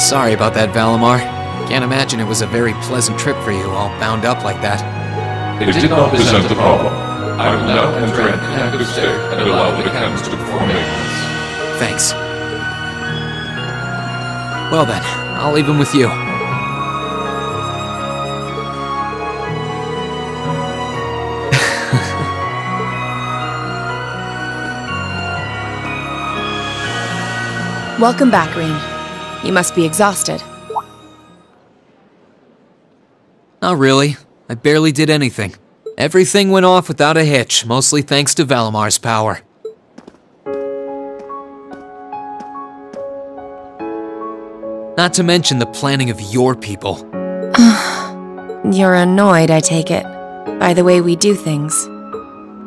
Sorry about that, Valimar. Can't imagine it was a very pleasant trip for you, all bound up like that. It did not present a problem. I will now enter an inactive state and allow the cams to perform maintenance. Thanks. Well then, I'll leave him with you. Welcome back, Rean. You must be exhausted. Not really. I barely did anything. Everything went off without a hitch, mostly thanks to Valimar's power. Not to mention the planning of your people. You're annoyed, I take it, by the way we do things.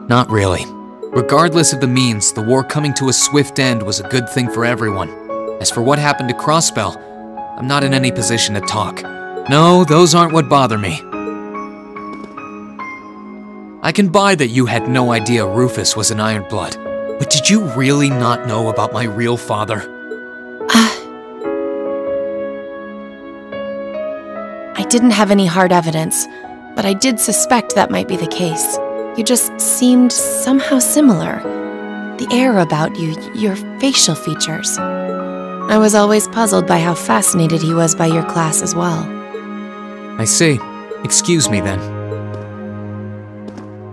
Not really. Regardless of the means, the war coming to a swift end was a good thing for everyone. As for what happened to Crossbell, I'm not in any position to talk. No, those aren't what bother me. I can buy that you had no idea Rufus was an Ironblood, but did you really not know about my real father? I didn't have any hard evidence, but I did suspect that might be the case. You just seemed somehow similar. The air about you, your facial features. I was always puzzled by how fascinated he was by your class as well. I see. Excuse me then.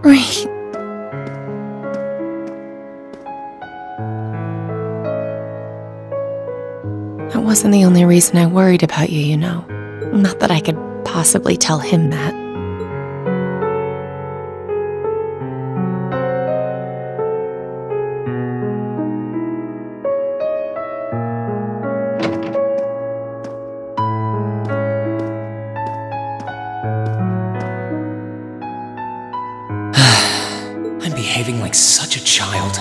Right. That wasn't the only reason I worried about you, you know. Not that I could possibly tell him that. I'm behaving like such a child.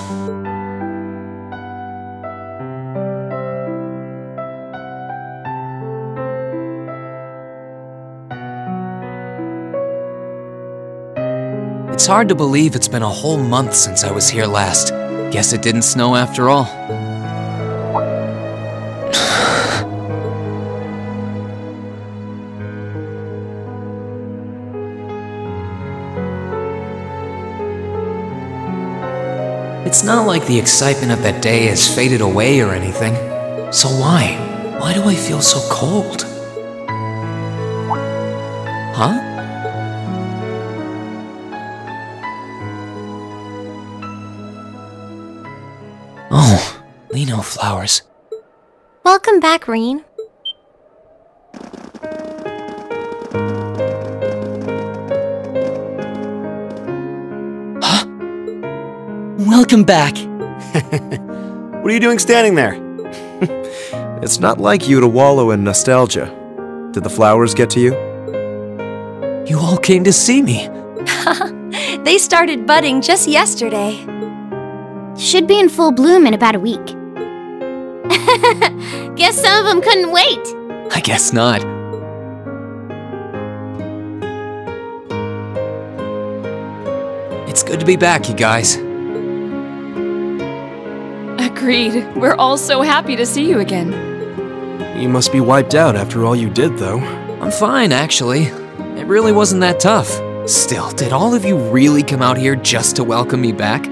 It's hard to believe it's been a whole month since I was here last. Guess it didn't snow after all. It's not like the excitement of that day has faded away or anything. So why? Why do I feel so cold? Huh? Oh, Lino flowers. Welcome back, Rean. Huh? Welcome back. What are you doing standing there? It's not like you to wallow in nostalgia. Did the flowers get to you? You all came to see me. They started budding just yesterday. Should be in full bloom in about a week. Guess some of them couldn't wait. I guess not. It's good to be back, you guys. Agreed. We're all so happy to see you again. You must be wiped out after all you did, though. I'm fine, actually. It really wasn't that tough. Still, did all of you really come out here just to welcome me back?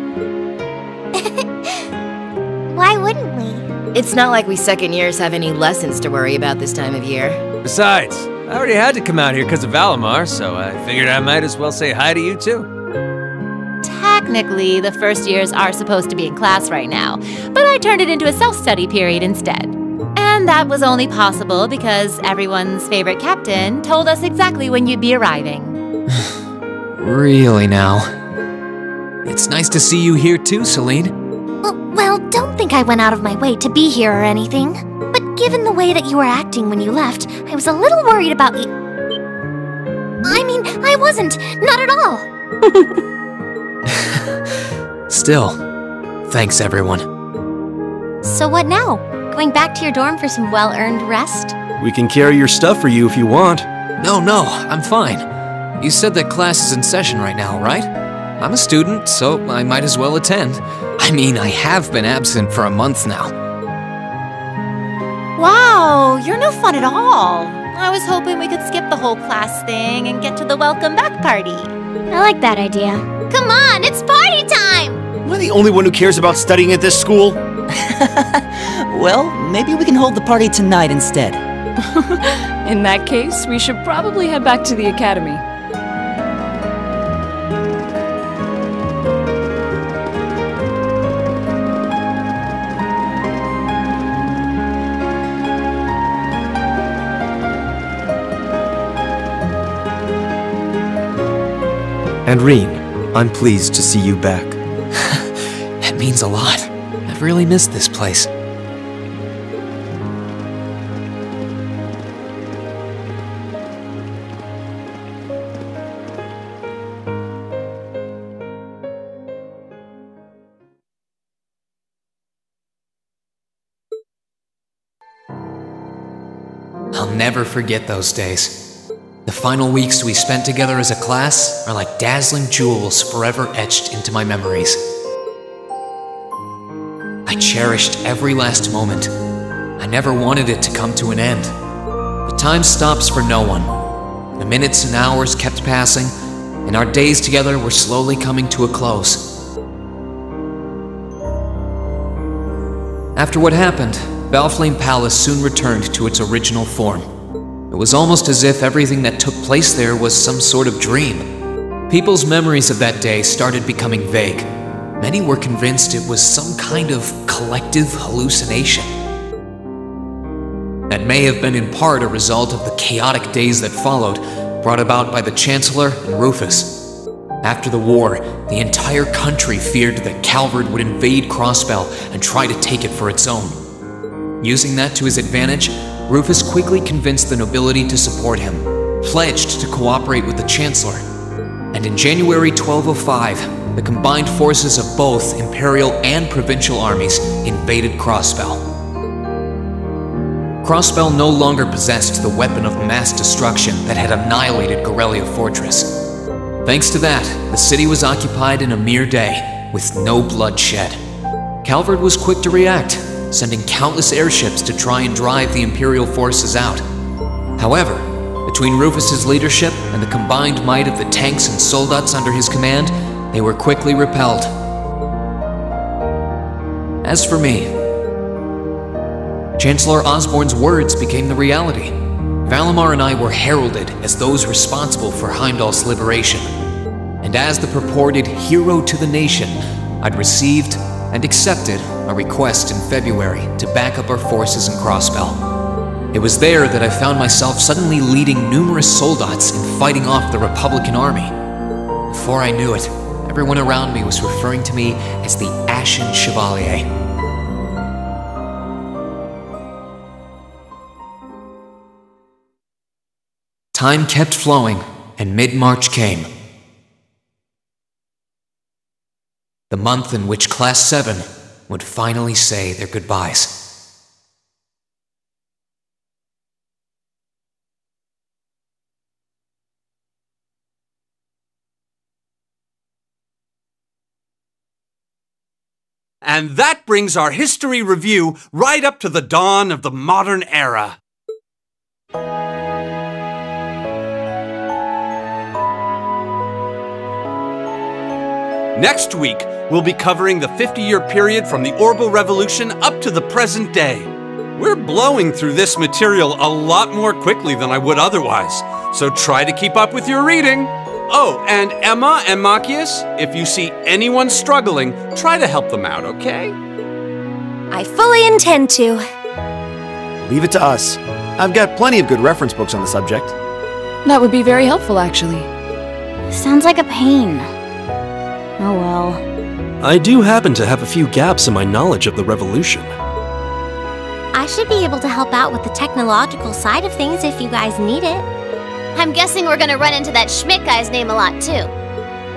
Why wouldn't we? It's not like we second years have any lessons to worry about this time of year. Besides, I already had to come out here because of Valimar, so I figured I might as well say hi to you too. Technically, the first years are supposed to be in class right now, but I turned it into a self-study period instead. And that was only possible because everyone's favorite captain told us exactly when you'd be arriving. Really now? It's nice to see you here too, Celine. Well, don't think I went out of my way to be here or anything. But given the way that you were acting when you left, I was a little worried about you. I mean, I wasn't. Not at all. Still, thanks everyone. So what now? Going back to your dorm for some well-earned rest? We can carry your stuff for you if you want. No, I'm fine. You said that class is in session right now, right? I'm a student, so I might as well attend. I mean, I have been absent for a month now. Wow, you're no fun at all. I was hoping we could skip the whole class thing and get to the welcome back party. I like that idea. Come on, it's party time! Am I the only one who cares about studying at this school? Well, maybe we can hold the party tonight instead. In that case, we should probably head back to the academy. And Reen, I'm pleased to see you back. That means a lot. I've really missed this place. I'll never forget those days. The final weeks we spent together as a class are like dazzling jewels forever etched into my memories. I cherished every last moment. I never wanted it to come to an end. But time stops for no one. The minutes and hours kept passing, and our days together were slowly coming to a close. After what happened, Valflame Palace soon returned to its original form. It was almost as if everything that took place there was some sort of dream. People's memories of that day started becoming vague. Many were convinced it was some kind of collective hallucination. That may have been in part a result of the chaotic days that followed, brought about by the Chancellor and Rufus. After the war, the entire country feared that Calvard would invade Crossbell and try to take it for its own. Using that to his advantage, Rufus quickly convinced the nobility to support him, pledged to cooperate with the Chancellor. And in January 1205, the combined forces of both Imperial and Provincial armies invaded Crossbell. Crossbell no longer possessed the weapon of mass destruction that had annihilated Gorelia Fortress. Thanks to that, the city was occupied in a mere day, with no blood shed. Calvard was quick to react, sending countless airships to try and drive the Imperial forces out. However, between Rufus's leadership and the combined might of the tanks and soldats under his command, they were quickly repelled. As for me, Chancellor Osborne's words became the reality. Valimar and I were heralded as those responsible for Heimdall's liberation. And as the purported hero to the nation, I'd received and accepted a request in February to back up our forces in Crossbell. It was there that I found myself suddenly leading numerous soldats in fighting off the Republican army. Before I knew it, everyone around me was referring to me as the Ashen Chevalier. Time kept flowing, and mid-March came. The month in which Class 7 would finally say their goodbyes. And that brings our history review right up to the dawn of the modern era. Next week, we'll be covering the 50-year period from the Orbital Revolution up to the present day. We're blowing through this material a lot more quickly than I would otherwise, so try to keep up with your reading. Oh, and Emma and Machias, if you see anyone struggling, try to help them out, okay? I fully intend to. Leave it to us. I've got plenty of good reference books on the subject. That would be very helpful, actually. Sounds like a pain. Oh well. I do happen to have a few gaps in my knowledge of the Revolution. I should be able to help out with the technological side of things if you guys need it. I'm guessing we're gonna run into that Schmidt guy's name a lot too.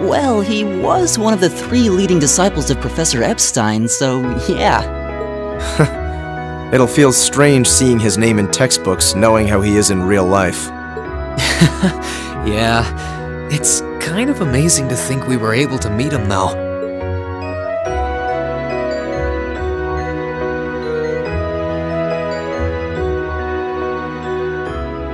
Well, he was one of the 3 leading disciples of Professor Epstein, so yeah. It'll feel strange seeing his name in textbooks, knowing how he is in real life. Yeah, it's kind of amazing to think we were able to meet him, though.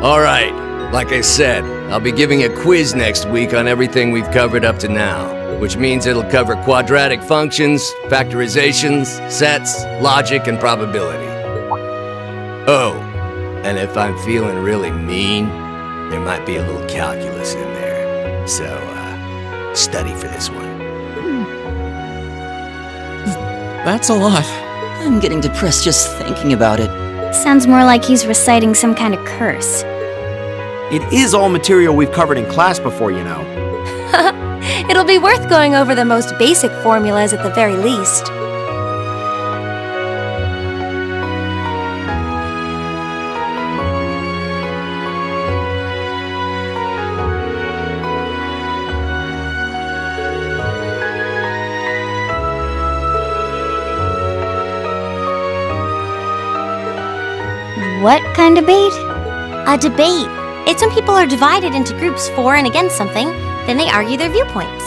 Alright, like I said, I'll be giving a quiz next week on everything we've covered up to now, which means it'll cover quadratic functions, factorizations, sets, logic, and probability. Oh, and if I'm feeling really mean, there might be a little calculus in there. So, study for this one. That's a lot. I'm getting depressed just thinking about it. Sounds more like he's reciting some kind of curse. It is all material we've covered in class before, you know. It'll be worth going over the most basic formulas at the very least. What kind of debate? A debate. It's when people are divided into groups for and against something, then they argue their viewpoints.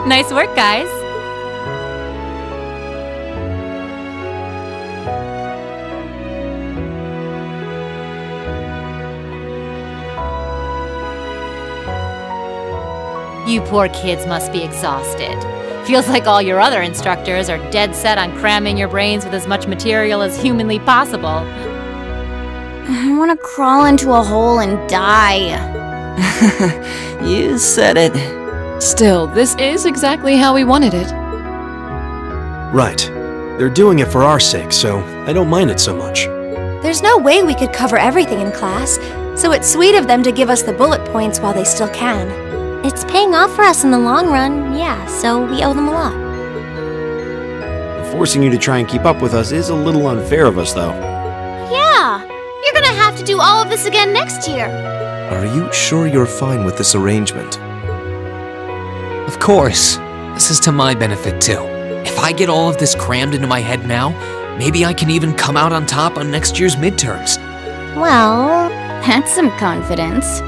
Nice work, guys. You poor kids must be exhausted. Feels like all your other instructors are dead set on cramming your brains with as much material as humanly possible. I want to crawl into a hole and die. You said it. Still, this is exactly how we wanted it. Right. They're doing it for our sake, so I don't mind it so much. There's no way we could cover everything in class, so it's sweet of them to give us the bullet points while they still can. It's paying off for us in the long run, yeah, so we owe them a lot. Forcing you to try and keep up with us is a little unfair of us, though. Yeah, you're gonna have to do all of this again next year. Are you sure you're fine with this arrangement? Of course. This is to my benefit, too. If I get all of this crammed into my head now, maybe I can even come out on top on next year's midterms. Well, that's some confidence.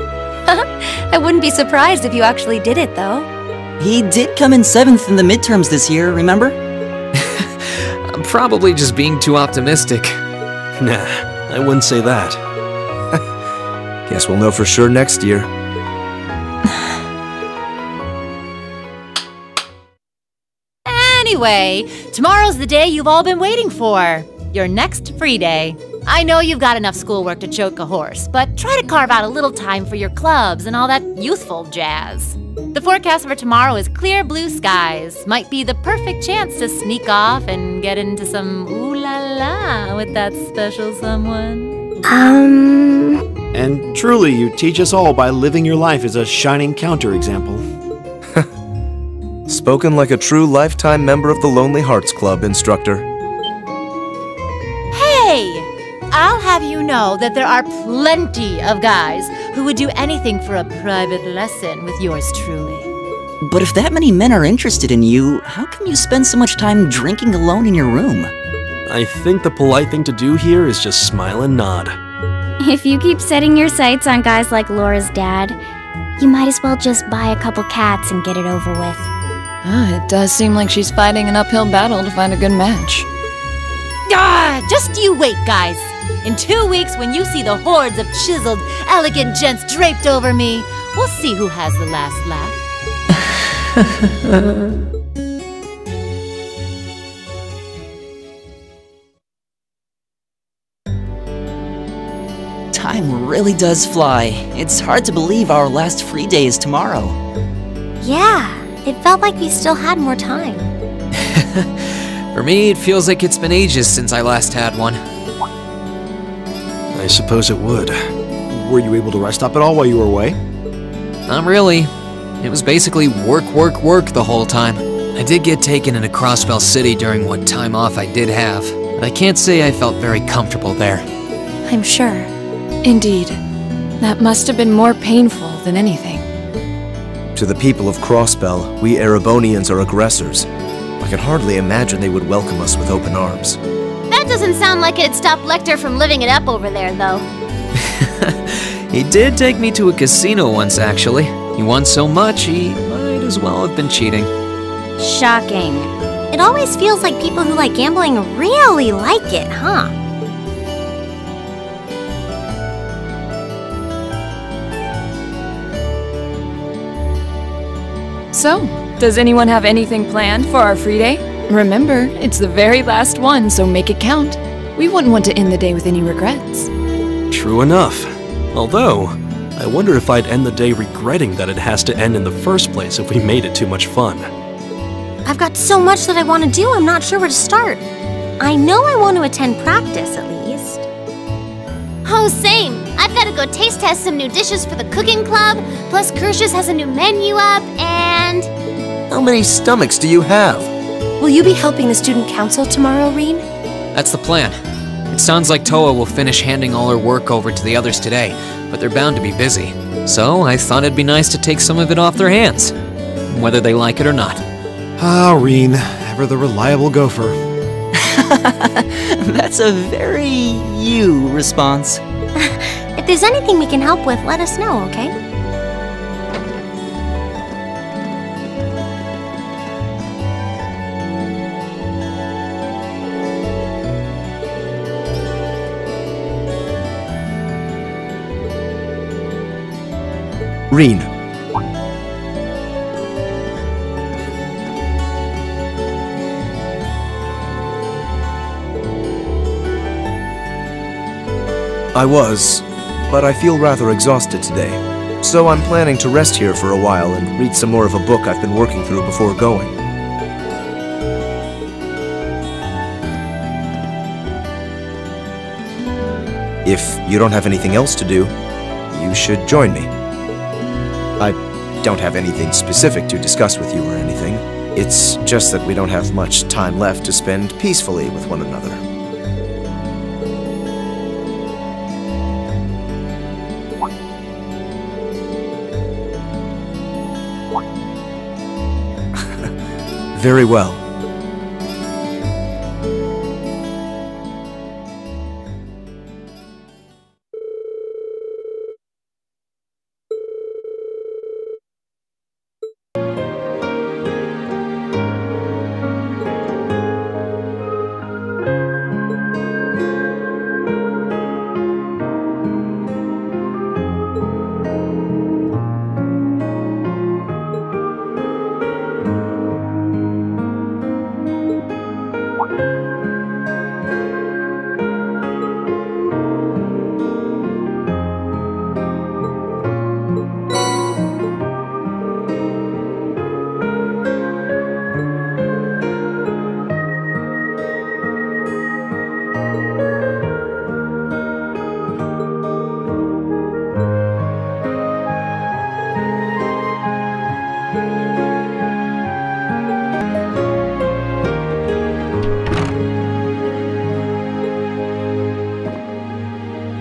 I wouldn't be surprised if you actually did it, though. He did come in 7th in the midterms this year, remember? I'm probably just being too optimistic. Nah, I wouldn't say that. Guess we'll know for sure next year. Anyway, tomorrow's the day you've all been waiting for. Your next free day. I know you've got enough schoolwork to choke a horse, but try to carve out a little time for your clubs and all that youthful jazz. The forecast for tomorrow is clear blue skies. Might be the perfect chance to sneak off and get into some ooh-la-la with that special someone. And truly, you teach us all by living your life as a shining counterexample. Spoken like a true lifetime member of the Lonely Hearts Club, instructor. Hey! I'll have you know that there are plenty of guys who would do anything for a private lesson with yours truly. But if that many men are interested in you, how come you spend so much time drinking alone in your room? I think the polite thing to do here is just smile and nod. If you keep setting your sights on guys like Laura's dad, you might as well just buy a couple cats and get it over with. It does seem like she's fighting an uphill battle to find a good match. Just you wait, guys. In 2 weeks, when you see the hordes of chiseled, elegant gents draped over me, we'll see who has the last laugh. Time really does fly. It's hard to believe our last free day is tomorrow. Yeah, it felt like we still had more time. For me, it feels like it's been ages since I last had one. I suppose it would. Were you able to rest up at all while you were away? Not really. It was basically work, work, work the whole time. I did get taken into Crossbell City during what time off I did have, but I can't say I felt very comfortable there. I'm sure. Indeed. That must have been more painful than anything. To the people of Crossbell, we Erebonians are aggressors. I can hardly imagine they would welcome us with open arms. That doesn't sound like it'd stop Lecter from living it up over there, though. He did take me to a casino once, actually. He won so much, he might as well have been cheating. Shocking. It always feels like people who like gambling really like it, huh? So, does anyone have anything planned for our free day? Remember, it's the very last one, so make it count. We wouldn't want to end the day with any regrets. True enough. Although, I wonder if I'd end the day regretting that it has to end in the first place if we made it too much fun. I've got so much that I want to do, I'm not sure where to start. I know I want to attend practice, at least. Oh, same. I've got to go taste test some new dishes for the cooking club, plus Kirsch's has a new menu up, and... How many stomachs do you have? Will you be helping the student council tomorrow, Reen? That's the plan. It sounds like Toa will finish handing all her work over to the others today, but they're bound to be busy. So I thought it'd be nice to take some of it off their hands, whether they like it or not. Ah, Reen, ever the reliable gopher. That's a very you response. If there's anything we can help with, let us know, okay? Reen. I was, but I feel rather exhausted today. So I'm planning to rest here for a while and read some more of a book I've been working through before going. If you don't have anything else to do, you should join me. I don't have anything specific to discuss with you or anything. It's just that we don't have much time left to spend peacefully with one another. Very well.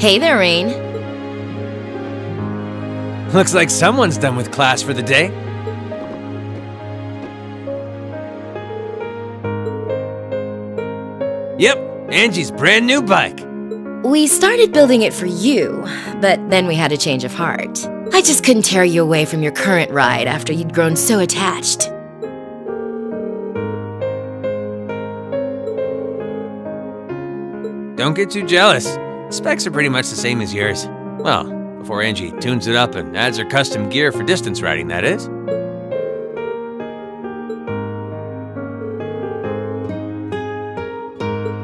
Hey there, Rain. Looks like someone's done with class for the day. Yep, Angie's brand new bike. We started building it for you, but then we had a change of heart. I just couldn't tear you away from your current ride after you'd grown so attached. Don't get too jealous. The specs are pretty much the same as yours. Well, before Angie tunes it up and adds her custom gear for distance riding, that is.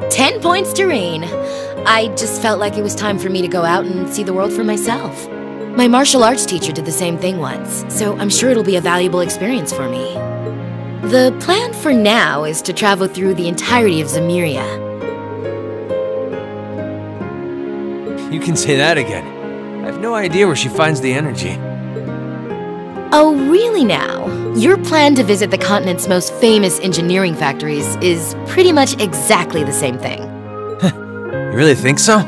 "10 points to Rain. I just felt like it was time for me to go out and see the world for myself. My martial arts teacher did the same thing once, so I'm sure it'll be a valuable experience for me. The plan for now is to travel through the entirety of Zemuria. You can say that again. I have no idea where she finds the energy. Oh, really now? Your plan to visit the continent's most famous engineering factories is pretty much exactly the same thing. You really think so?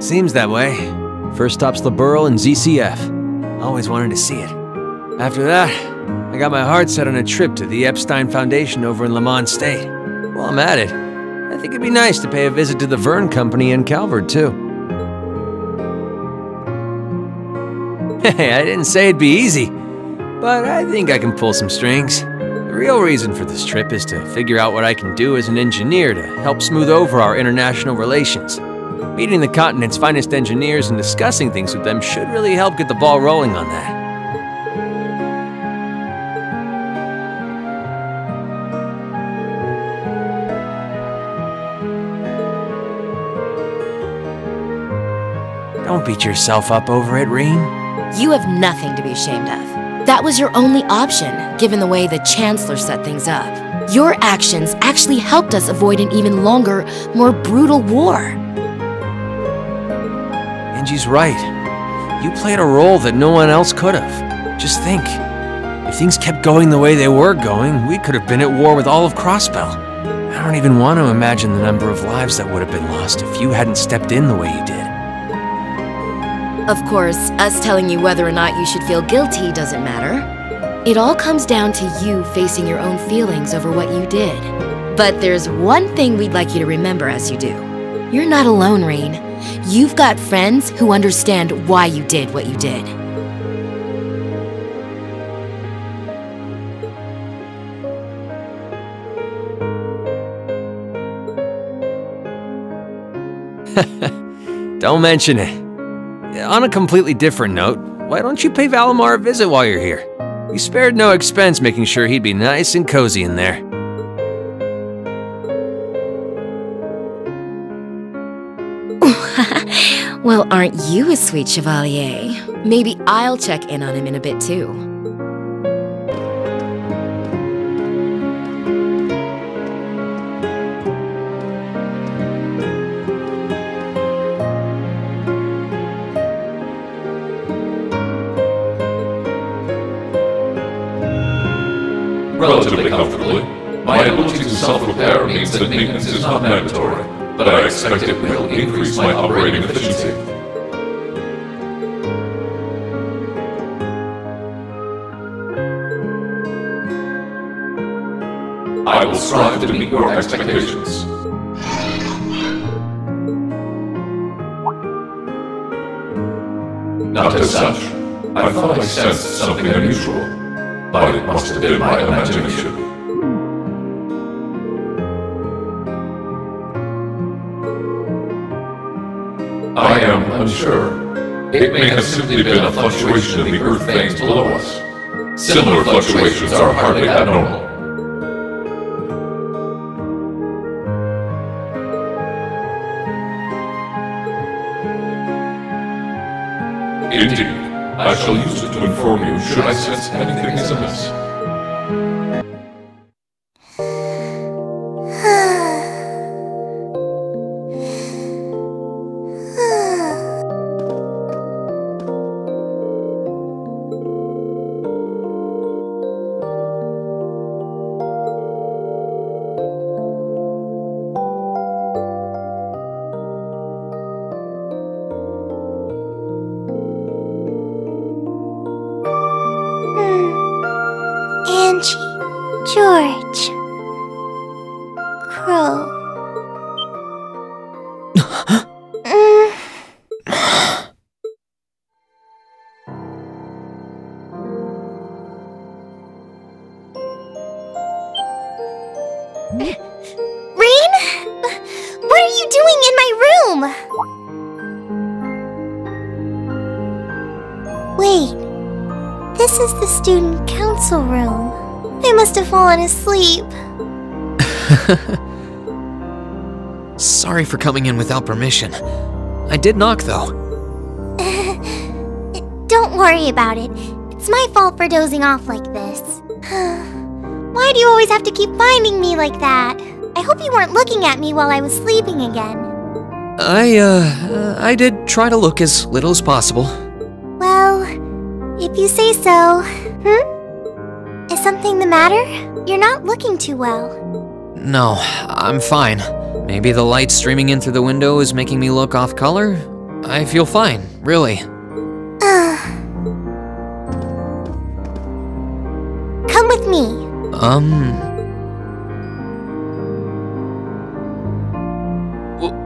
Seems that way. First stop's the Burl and ZCF. Always wanted to see it. After that, I got my heart set on a trip to the Epstein Foundation over in Lamont State. While I'm at it, I think it'd be nice to pay a visit to the Verne Company in Calvert, too. Hey, I didn't say it'd be easy, but I think I can pull some strings. The real reason for this trip is to figure out what I can do as an engineer to help smooth over our international relations. Meeting the continent's finest engineers and discussing things with them should really help get the ball rolling on that. Don't beat yourself up over it, Reen. You have nothing to be ashamed of. That was your only option, given the way the Chancellor set things up. Your actions actually helped us avoid an even longer, more brutal war. Angie's right. You played a role that no one else could have. Just think, if things kept going the way they were going, we could have been at war with all of Crossbell. I don't even want to imagine the number of lives that would have been lost if you hadn't stepped in the way you did. Of course, us telling you whether or not you should feel guilty doesn't matter. It all comes down to you facing your own feelings over what you did. But there's one thing we'd like you to remember as you do. You're not alone, Rain. You've got friends who understand why you did what you did. Don't mention it. On a completely different note, why don't you pay Valimar a visit while you're here? We spared no expense making sure he'd be nice and cozy in there. Well, aren't you a sweet chevalier? Maybe I'll check in on him in a bit too. Relatively comfortably. My ability to self-repair means that maintenance is not mandatory, but I expect it will increase my operating efficiency. I will strive to meet your expectations. Not as such. I thought I sensed something unusual. But it must have been my imagination. I am unsure. It may have simply been a fluctuation in the earth veins below us. Similar fluctuations are hardly abnormal. Indeed. I shall use it to inform you should I sense anything is amiss. George. Crow. Rain? What are you doing in my room? Wait. This is the student council room. I must have fallen asleep. Sorry for coming in without permission. I did knock, though. Don't worry about it. It's my fault for dozing off like this. Why do you always have to keep finding me like that? I hope you weren't looking at me while I was sleeping again. I did try to look as little as possible. Well, if you say so. Is something the matter? You're not looking too well. No, I'm fine. Maybe the light streaming in through the window is making me look off color? I feel fine, really. Come with me.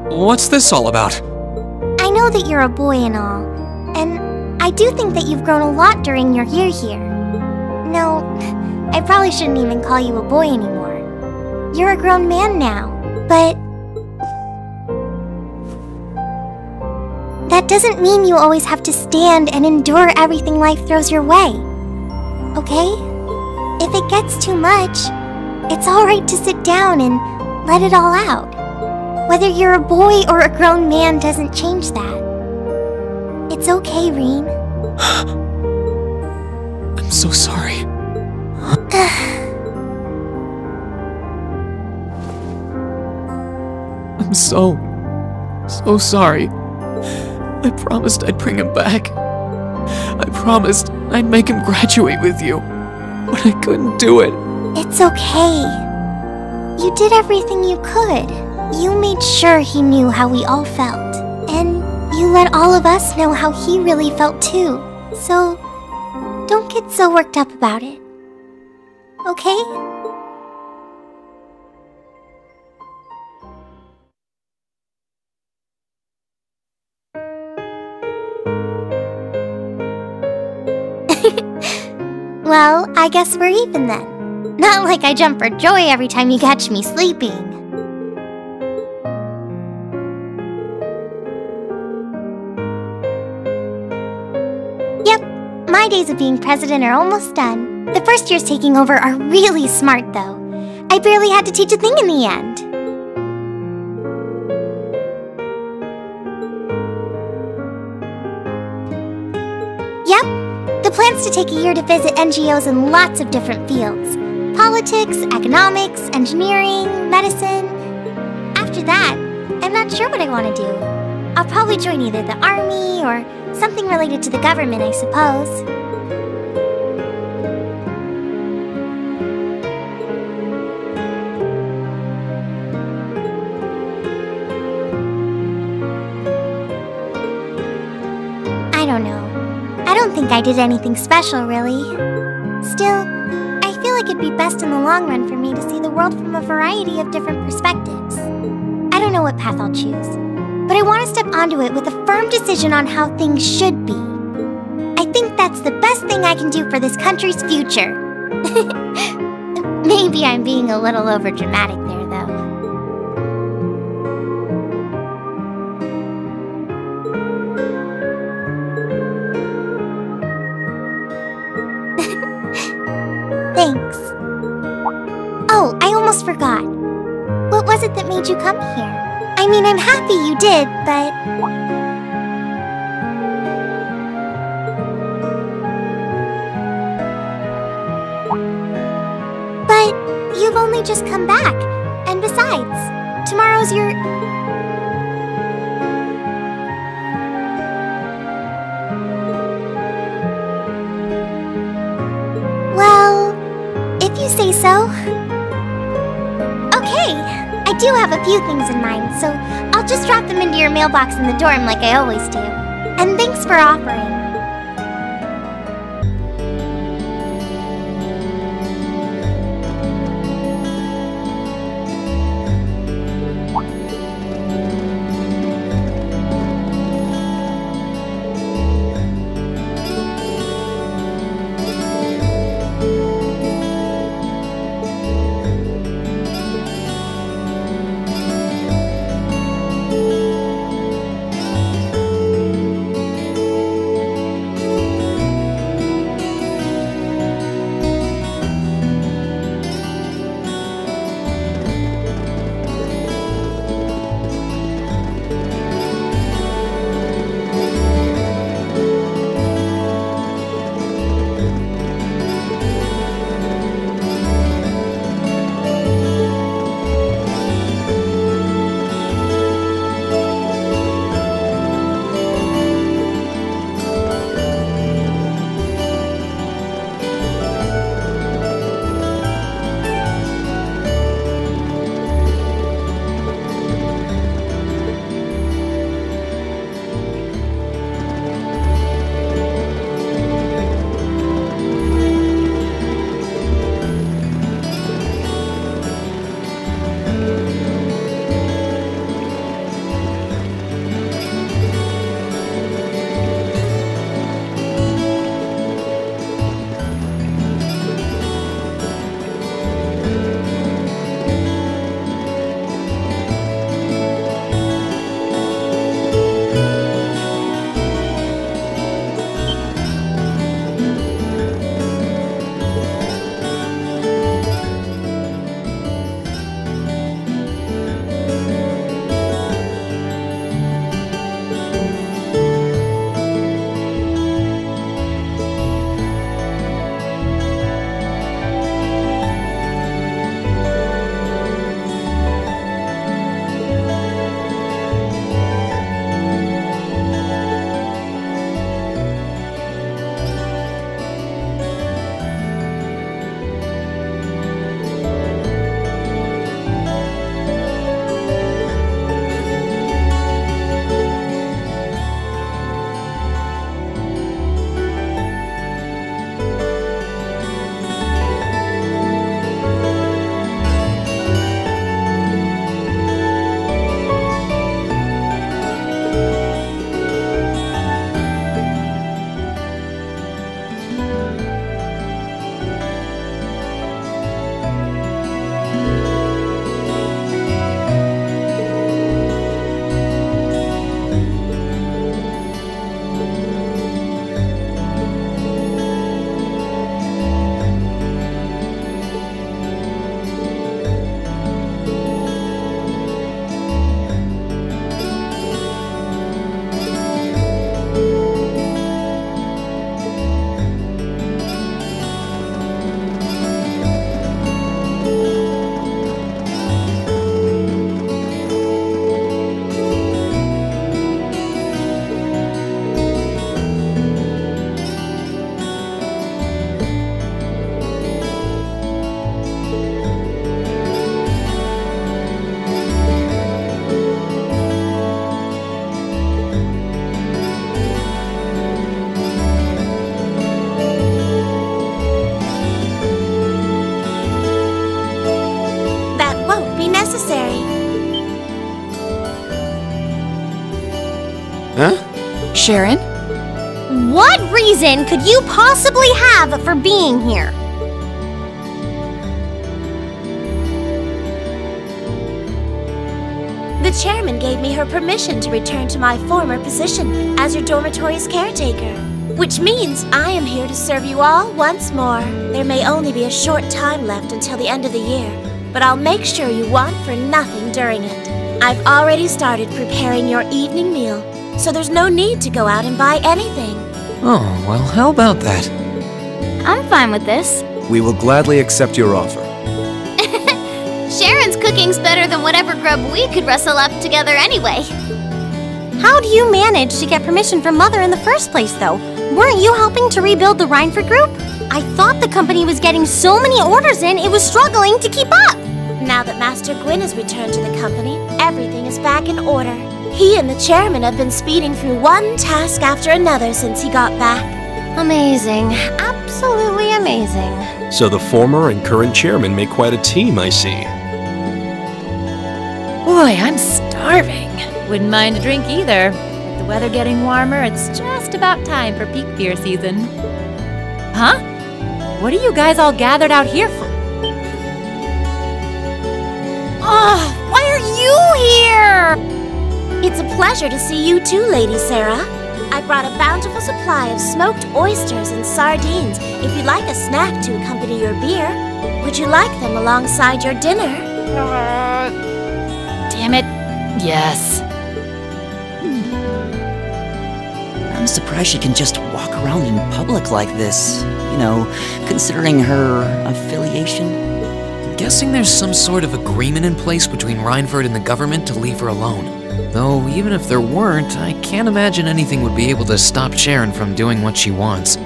What's this all about? I know that you're a boy and all, and I do think that you've grown a lot during your year here. No, I probably shouldn't even call you a boy anymore. You're a grown man now, but that doesn't mean you always have to stand and endure everything life throws your way. Okay? If it gets too much, it's alright to sit down and let it all out. Whether you're a boy or a grown man doesn't change that. It's okay, Reen. I'm so sorry. I'm so sorry. I promised I'd bring him back. I promised I'd make him graduate with you. But I couldn't do it. It's okay. You did everything you could. You made sure he knew how we all felt. And you let all of us know how he really felt too. So, don't get so worked up about it. Okay? Well, I guess we're even then. Not like I jump for joy every time you catch me sleeping. Yep, my days of being president are almost done. The first years taking over are really smart, though. I barely had to teach a thing in the end. Yep. The plan's to take a year to visit NGOs in lots of different fields. Politics, economics, engineering, medicine. After that, I'm not sure what I want to do. I'll probably join either the army or something related to the government, I suppose. I don't know. I don't think I did anything special, really. Still, I feel like it'd be best in the long run for me to see the world from a variety of different perspectives. I don't know what path I'll choose, but I want to step onto it with a firm decision on how things should be. I think that's the best thing I can do for this country's future. Maybe I'm being a little overdramatic there, though. Thanks. Oh, I almost forgot. What was it that made you come here? I mean, I'm happy you did, but... But you've only just come back. And besides, tomorrow's your... Well, if you say so. Okay, I do have a few things in mind, so I'll just drop them into your mailbox in the dorm like I always do. And thanks for offering. necessary. Huh? Sharon? What reason could you possibly have for being here? The chairman gave me her permission to return to my former position as your dormitory's caretaker. Which means I am here to serve you all once more. There may only be a short time left until the end of the year, but I'll make sure you want for nothing during it. I've already started preparing your evening meal, so there's no need to go out and buy anything. Oh, well, how about that? I'm fine with this. We will gladly accept your offer. Sharon's cooking's better than whatever grub we could wrestle up together anyway. How do you manage to get permission from Mother in the first place, though? Weren't you helping to rebuild the Reinford group? I thought the company was getting so many orders in, it was struggling to keep up. Now that Master Gwyn has returned to the company, everything is back in order. He and the chairman have been speeding through one task after another since he got back. Amazing. Absolutely amazing. So the former and current chairman make quite a team, I see. Boy, I'm starving. Wouldn't mind a drink either. With the weather getting warmer, it's just about time for peak beer season. Huh? What are you guys all gathered out here for? Oh, why are you here? It's a pleasure to see you too, Lady Sarah. I brought a bountiful supply of smoked oysters and sardines if you'd like a snack to accompany your beer. Would you like them alongside your dinner? Damn it. Yes. I'm surprised she can just walk around in public like this. You know, considering her affiliation. I'm guessing there's some sort of agreement in place between Reinford and the government to leave her alone. Though, even if there weren't, I can't imagine anything would be able to stop Sharon from doing what she wants.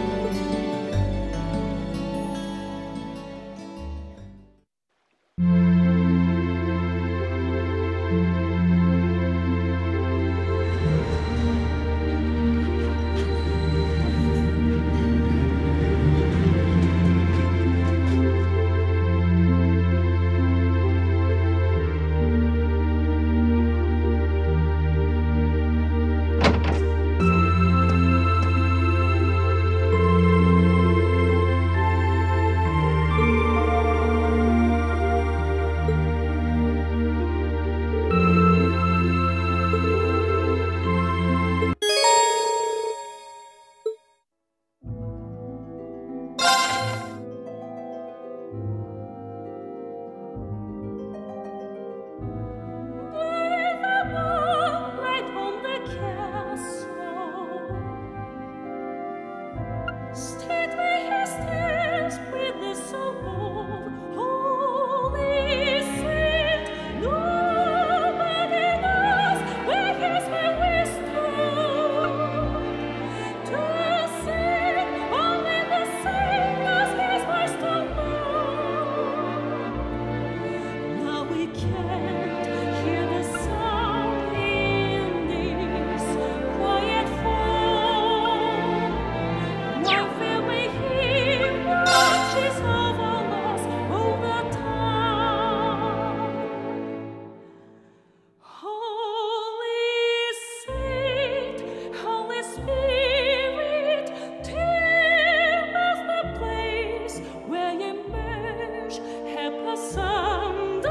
Asunder,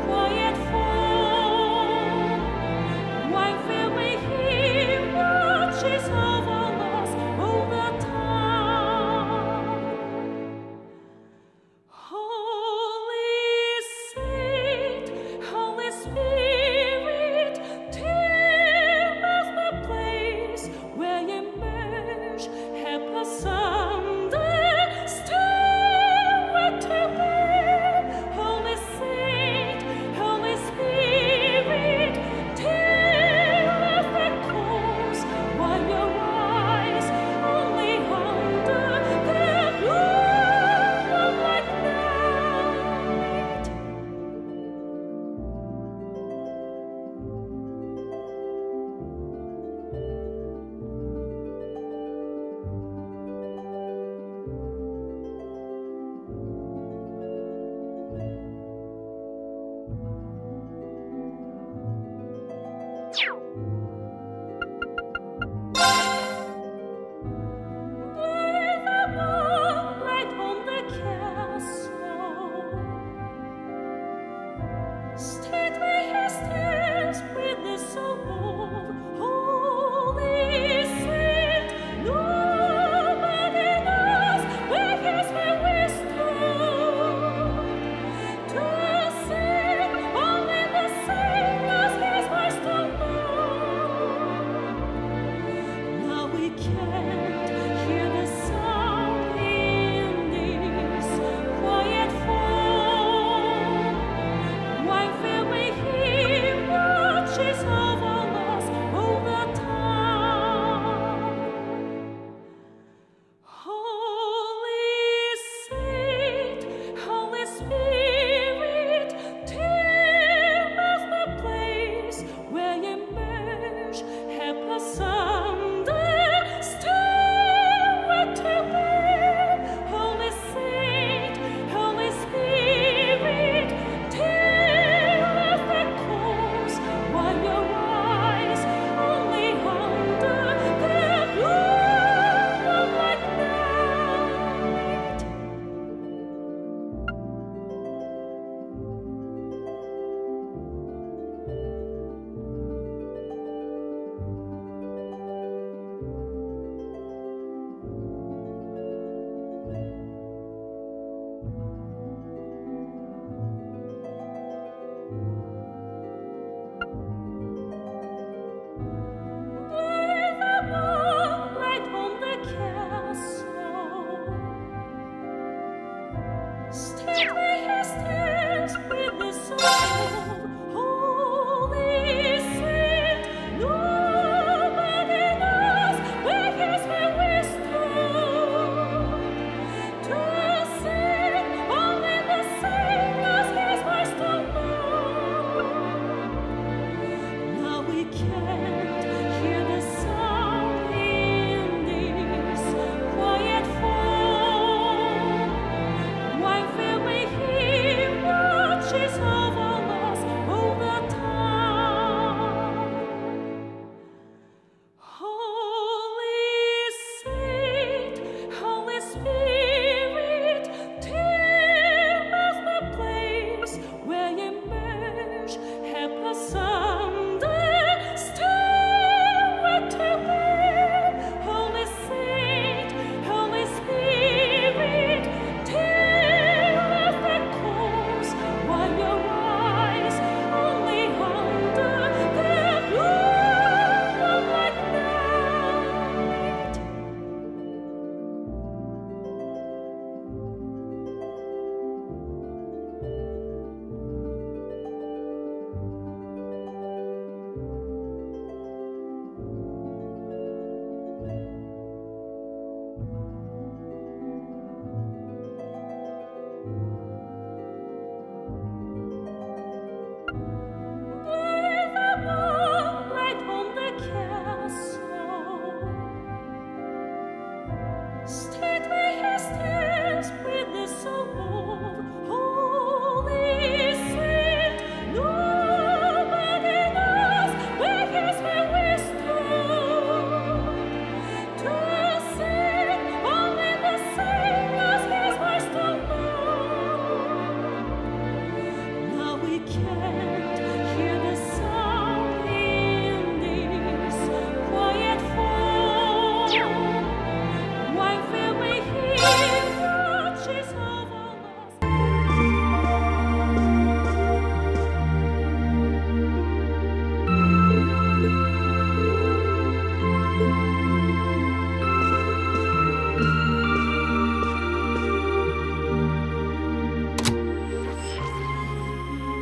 Quiet fall, why feel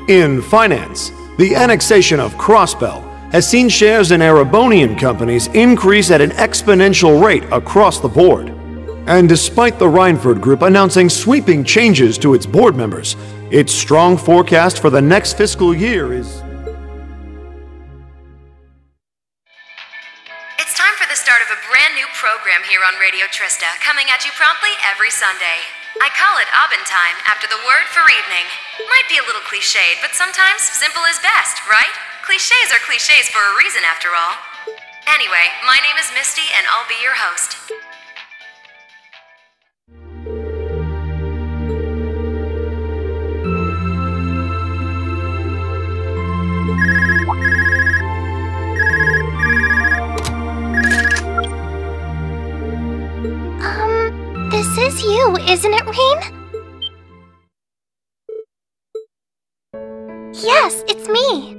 In finance, the annexation of Crossbell has seen shares in Erebonian companies increase at an exponential rate across the board. And despite the Reinford Group announcing sweeping changes to its board members, its strong forecast for the next fiscal year is... It's time for the start of a brand new program here on Radio Trista, coming at you promptly every Sunday. I call it Aubin Time, after the word for evening. Might be a little cliched, but sometimes simple is best, right? Clichés are clichés for a reason, after all. Anyway, my name is Misty, and I'll be your host. This is you, isn't it, Reen? Yes, it's me.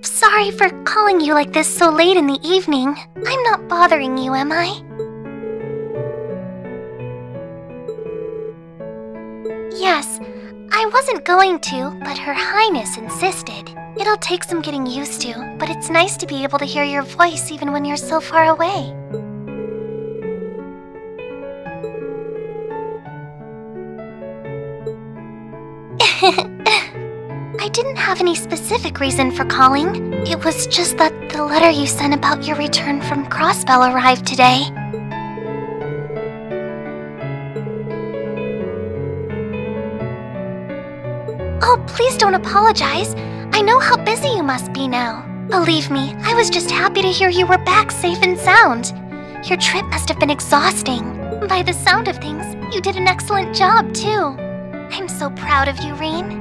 Sorry for calling you like this so late in the evening. I'm not bothering you, am I? Yes, I wasn't going to, but Her Highness insisted. It'll take some getting used to, but it's nice to be able to hear your voice even when you're so far away. I didn't have any specific reason for calling. It was just that the letter you sent about your return from Crossbell arrived today. Oh, please don't apologize. I know how busy you must be now. Believe me, I was just happy to hear you were back safe and sound. Your trip must have been exhausting. By the sound of things, you did an excellent job, too. I'm so proud of you, Reen.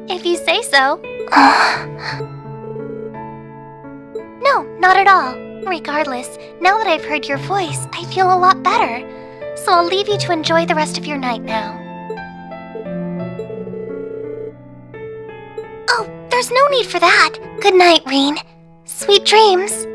If you say so. No, not at all. Regardless, now that I've heard your voice, I feel a lot better. So I'll leave you to enjoy the rest of your night now. Oh, there's no need for that. Good night, Reen. Sweet dreams.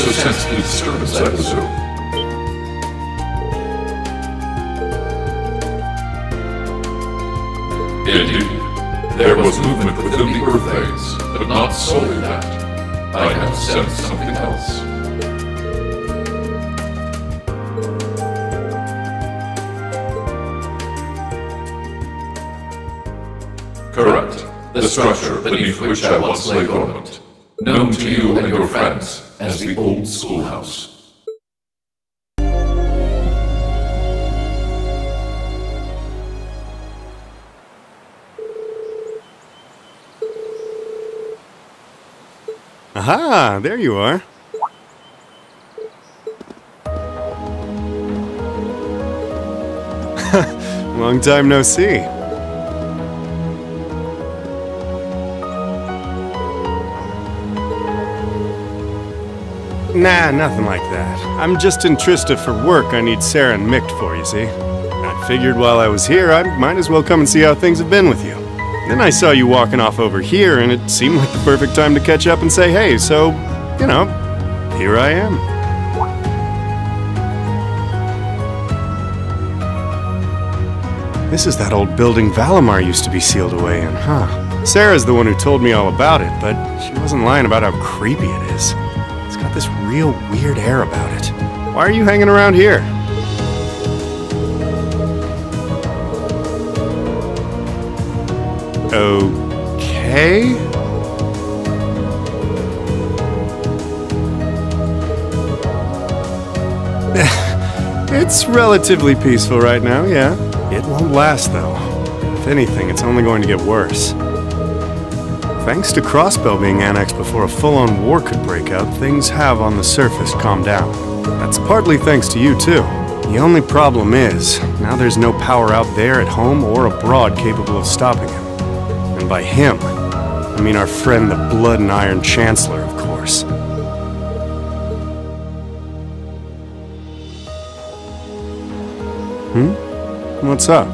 to sense the disturbance, I presume. Indeed, there was movement within the Earthlings, but not solely that. I have sensed something else. Correct. The structure beneath which I once lay dormant, known to you and your friends as the old schoolhouse. Aha, there you are. Long time no see. Nah, nothing like that. I'm just in Trista for work I need Sarah and Mick for, you see. I figured while I was here, I might as well come and see how things have been with you. Then I saw you walking off over here, and it seemed like the perfect time to catch up and say hey, so, you know, here I am. This is that old building Valimar used to be sealed away in, huh? Sarah's the one who told me all about it, but she wasn't lying about how creepy it is. It's got this real weird air about it. Why are you hanging around here? Okay. It's relatively peaceful right now, yeah. It won't last, though. If anything, it's only going to get worse. Thanks to Crossbell being annexed before a full-on war could break out, things have on the surface calmed down. That's partly thanks to you, too. The only problem is, now there's no power out there at home or abroad capable of stopping him. And by him, I mean our friend the Blood and Iron Chancellor, of course. What's up?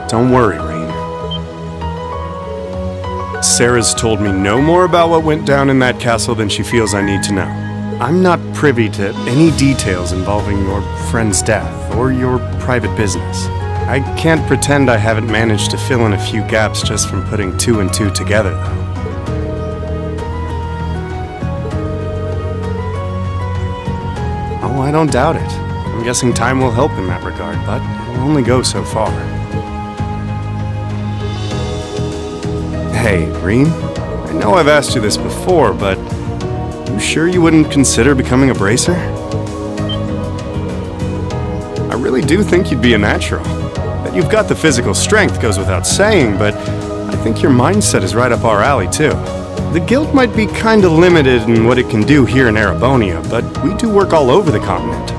Don't worry, Rean. Sarah's told me no more about what went down in that castle than she feels I need to know. I'm not privy to any details involving your friend's death or your private business. I can't pretend I haven't managed to fill in a few gaps just from putting two and two together, though. Oh, I don't doubt it. I'm guessing time will help in that regard, but it'll only go so far. Hey, Rean, I know I've asked you this before, but you sure you wouldn't consider becoming a bracer? I really do think you'd be a natural. That you've got the physical strength goes without saying, but I think your mindset is right up our alley, too. The guild might be kinda limited in what it can do here in Erebonia, but we do work all over the continent.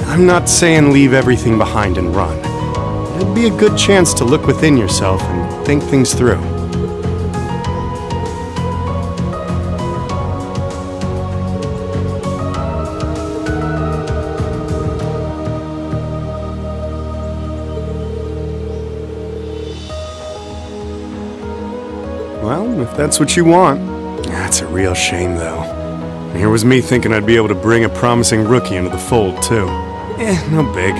I'm not saying leave everything behind and run. It'd be a good chance to look within yourself and think things through. Well, if that's what you want. That's a real shame, though. Here was me thinking I'd be able to bring a promising rookie into the fold, too. No big.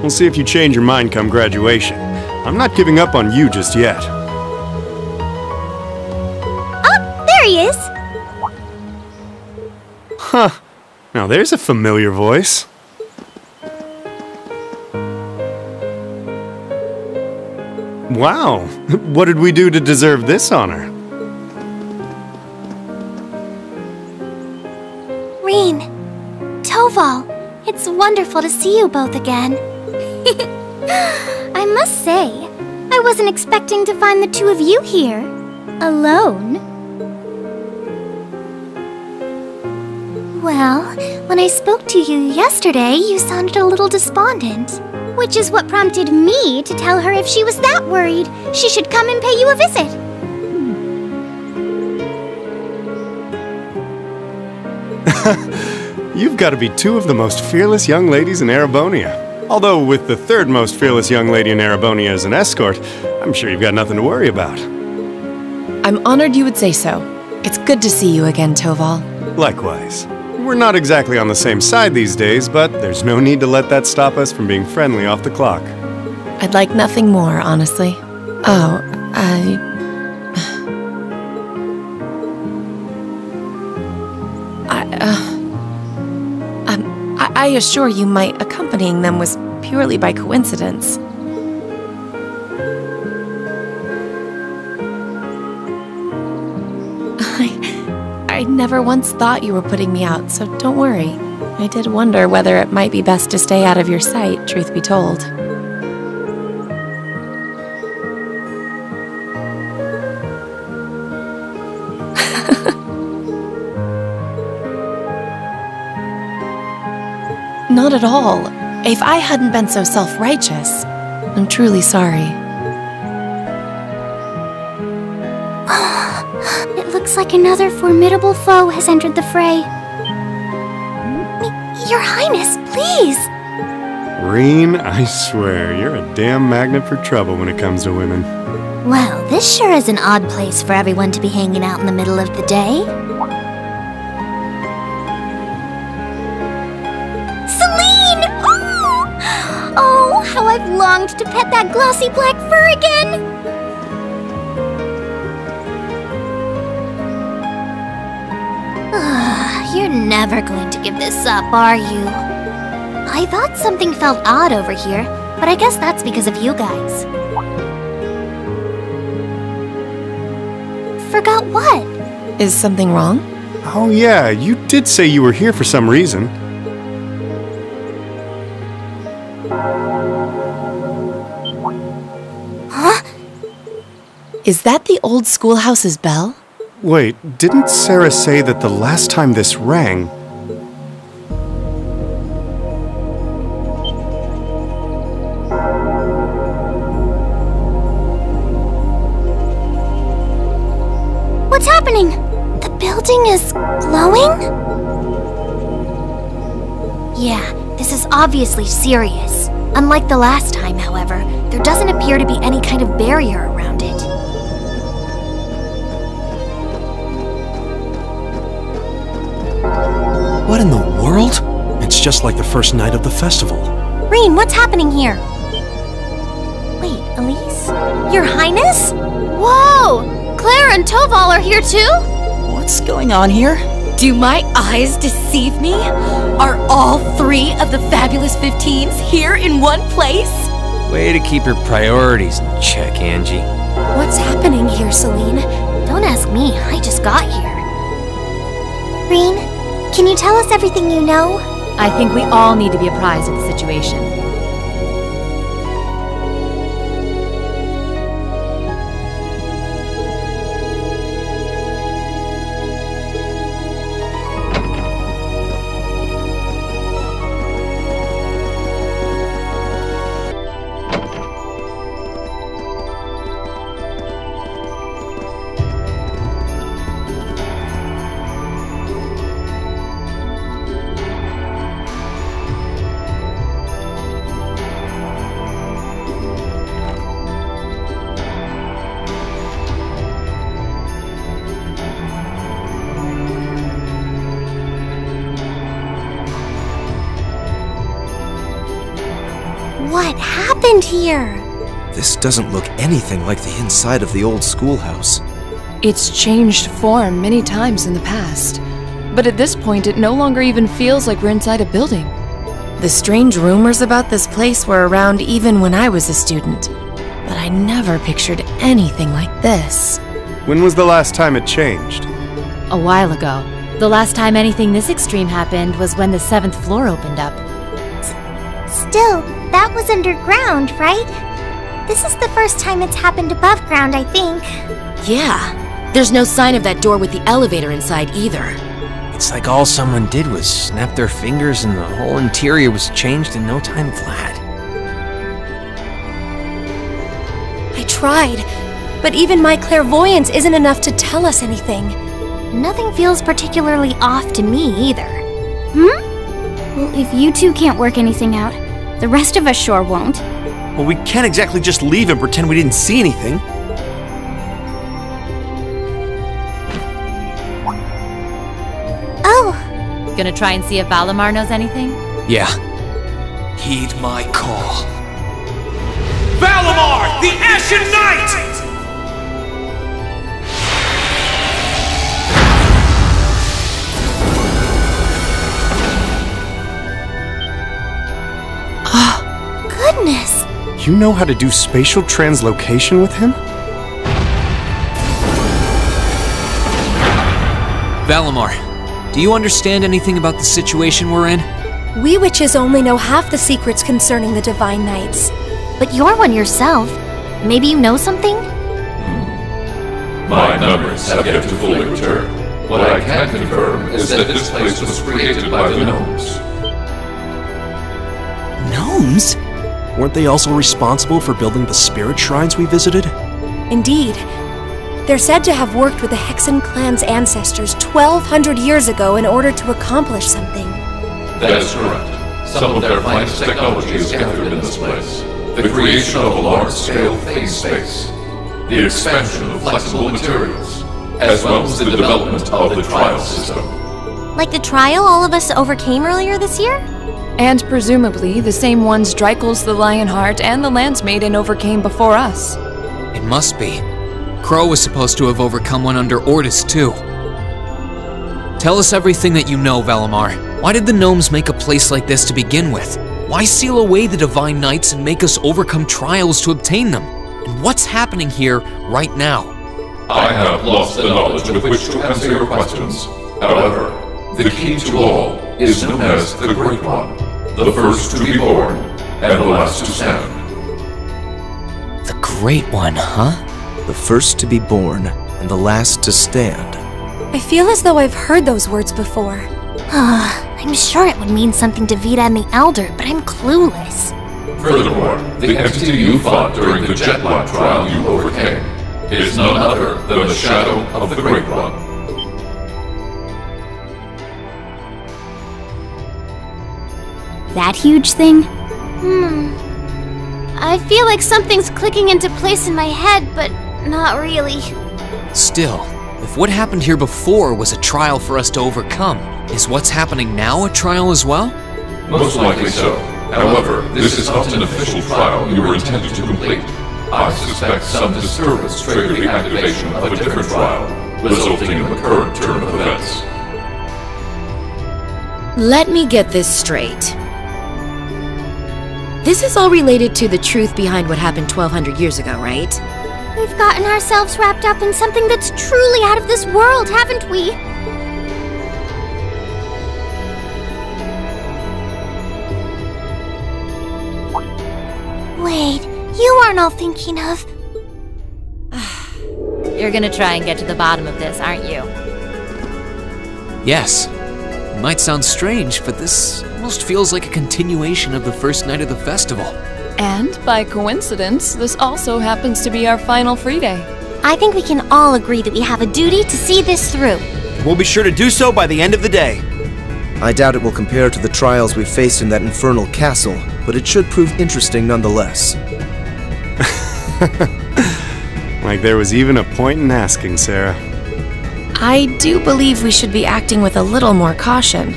We'll see if you change your mind come graduation. I'm not giving up on you just yet. Oh, there he is! Huh. Now there's a familiar voice. Wow, what did we do to deserve this honor? Rean, Toval, it's wonderful to see you both again. I must say, I wasn't expecting to find the two of you here, alone. Well, when I spoke to you yesterday, you sounded a little despondent. Which is what prompted me to tell her if she was that worried, she should come and pay you a visit. You've got to be two of the most fearless young ladies in Erebonia. Although with the third most fearless young lady in Erebonia as an escort, I'm sure you've got nothing to worry about. I'm honored you would say so. It's good to see you again, Toval. Likewise. We're not exactly on the same side these days, but there's no need to let that stop us from being friendly off the clock. I'd like nothing more, honestly. Oh, I assure you my accompanying them was purely by coincidence. I never once thought you were putting me out, so don't worry. I did wonder whether it might be best to stay out of your sight, truth be told. Not at all. If I hadn't been so self-righteous, I'm truly sorry. It looks like another formidable foe has entered the fray. Your Highness, please! Reen, I swear, you're a damn magnet for trouble when it comes to women. Well, this sure is an odd place for everyone to be hanging out in the middle of the day. Celine! Oh, how I've longed to pet that glossy black fur again! You're never going to give this up, are you? I thought something felt odd over here, but I guess that's because of you guys. Forgot what? Is something wrong? Oh yeah, you did say you were here for some reason. Huh? Is that the old schoolhouse's bell? Wait, didn't Sarah say that the last time this rang... What's happening? The building is glowing? Yeah, this is obviously serious. Unlike the last time, however, there doesn't appear to be any kind of barrier around it. What in the world? It's just like the first night of the festival. Reen, what's happening here? Wait, Elise? Your Highness? Whoa! Claire and Toval are here too? What's going on here? Do my eyes deceive me? Are all 3 of the fabulous 15s here in one place? Way to keep your priorities in check, Angie. What's happening here, Celine? Don't ask me, I just got here. Reen, can you tell us everything you know? I think we all need to be apprised of the situation. What happened here? This doesn't look anything like the inside of the old schoolhouse. It's changed form many times in the past, but at this point it no longer even feels like we're inside a building. The strange rumors about this place were around even when I was a student, but I never pictured anything like this. When was the last time it changed? A while ago. The last time anything this extreme happened was when the 7th floor opened up. Still, that was underground, right? This is the first time it's happened above ground, I think. Yeah. There's no sign of that door with the elevator inside either. It's like all someone did was snap their fingers and the whole interior was changed in no time flat. I tried, but even my clairvoyance isn't enough to tell us anything. Nothing feels particularly off to me either. Well, if you two can't work anything out, The rest of us sure won't. Well, we can't exactly just leave and pretend we didn't see anything. Oh! Gonna try and see if Valimar knows anything? Yeah. Heed my call. Valimar, the Ashen Knight! Goodness! You know how to do spatial translocation with him? Valimar, do you understand anything about the situation we're in? We witches only know half the secrets concerning the Divine Knights. But you're one yourself. Maybe you know something? My memories have yet to fully return. What I can confirm is that this place was created by the gnomes. Gnomes? Weren't they also responsible for building the spirit shrines we visited? Indeed. They're said to have worked with the Hexen clan's ancestors 1,200 years ago in order to accomplish something. That is correct. Some of their finest technology is gathered in this place. The creation of a large-scale phase space, the expansion of flexible materials, as well as the development of the trial system. Like the trial all of us overcame earlier this year? And presumably the same ones Dreikel's the Lionheart and the Landsmaiden overcame before us. It must be. Crow was supposed to have overcome one under Ordis, too. Tell us everything that you know, Valimar. Why did the gnomes make a place like this to begin with? Why seal away the Divine Knights and make us overcome trials to obtain them? And what's happening here right now? I have lost the knowledge with which to answer your questions. However, the key to all is known as the Great One, the first to be born, and the last to stand. The Great One, huh? The first to be born, and the last to stand. I feel as though I've heard those words before. I'm sure it would mean something to Vita and the Elder, but I'm clueless. Furthermore, the entity you fought during the Jetlock trial you overcame is none other than the shadow of the Great One. That huge thing? I feel like something's clicking into place in my head, but not really. Still, if what happened here before was a trial for us to overcome, is what's happening now a trial as well? Most likely so. However, this is not an official trial you were intended to complete. I suspect some disturbance triggered the activation of a different trial, resulting in the current turn of events. Let me get this straight. This is all related to the truth behind what happened 1,200 years ago, right? We've gotten ourselves wrapped up in something that's truly out of this world, haven't we? Wait, you aren't all thinking of... You're gonna try and get to the bottom of this, aren't you? Yes. It might sound strange, but this almost feels like a continuation of the first night of the festival. And, by coincidence, this also happens to be our final free day. I think we can all agree that we have a duty to see this through. We'll be sure to do so by the end of the day. I doubt it will compare to the trials we faced in that infernal castle, but it should prove interesting nonetheless. Like there was even a point in asking, Sarah. I do believe we should be acting with a little more caution.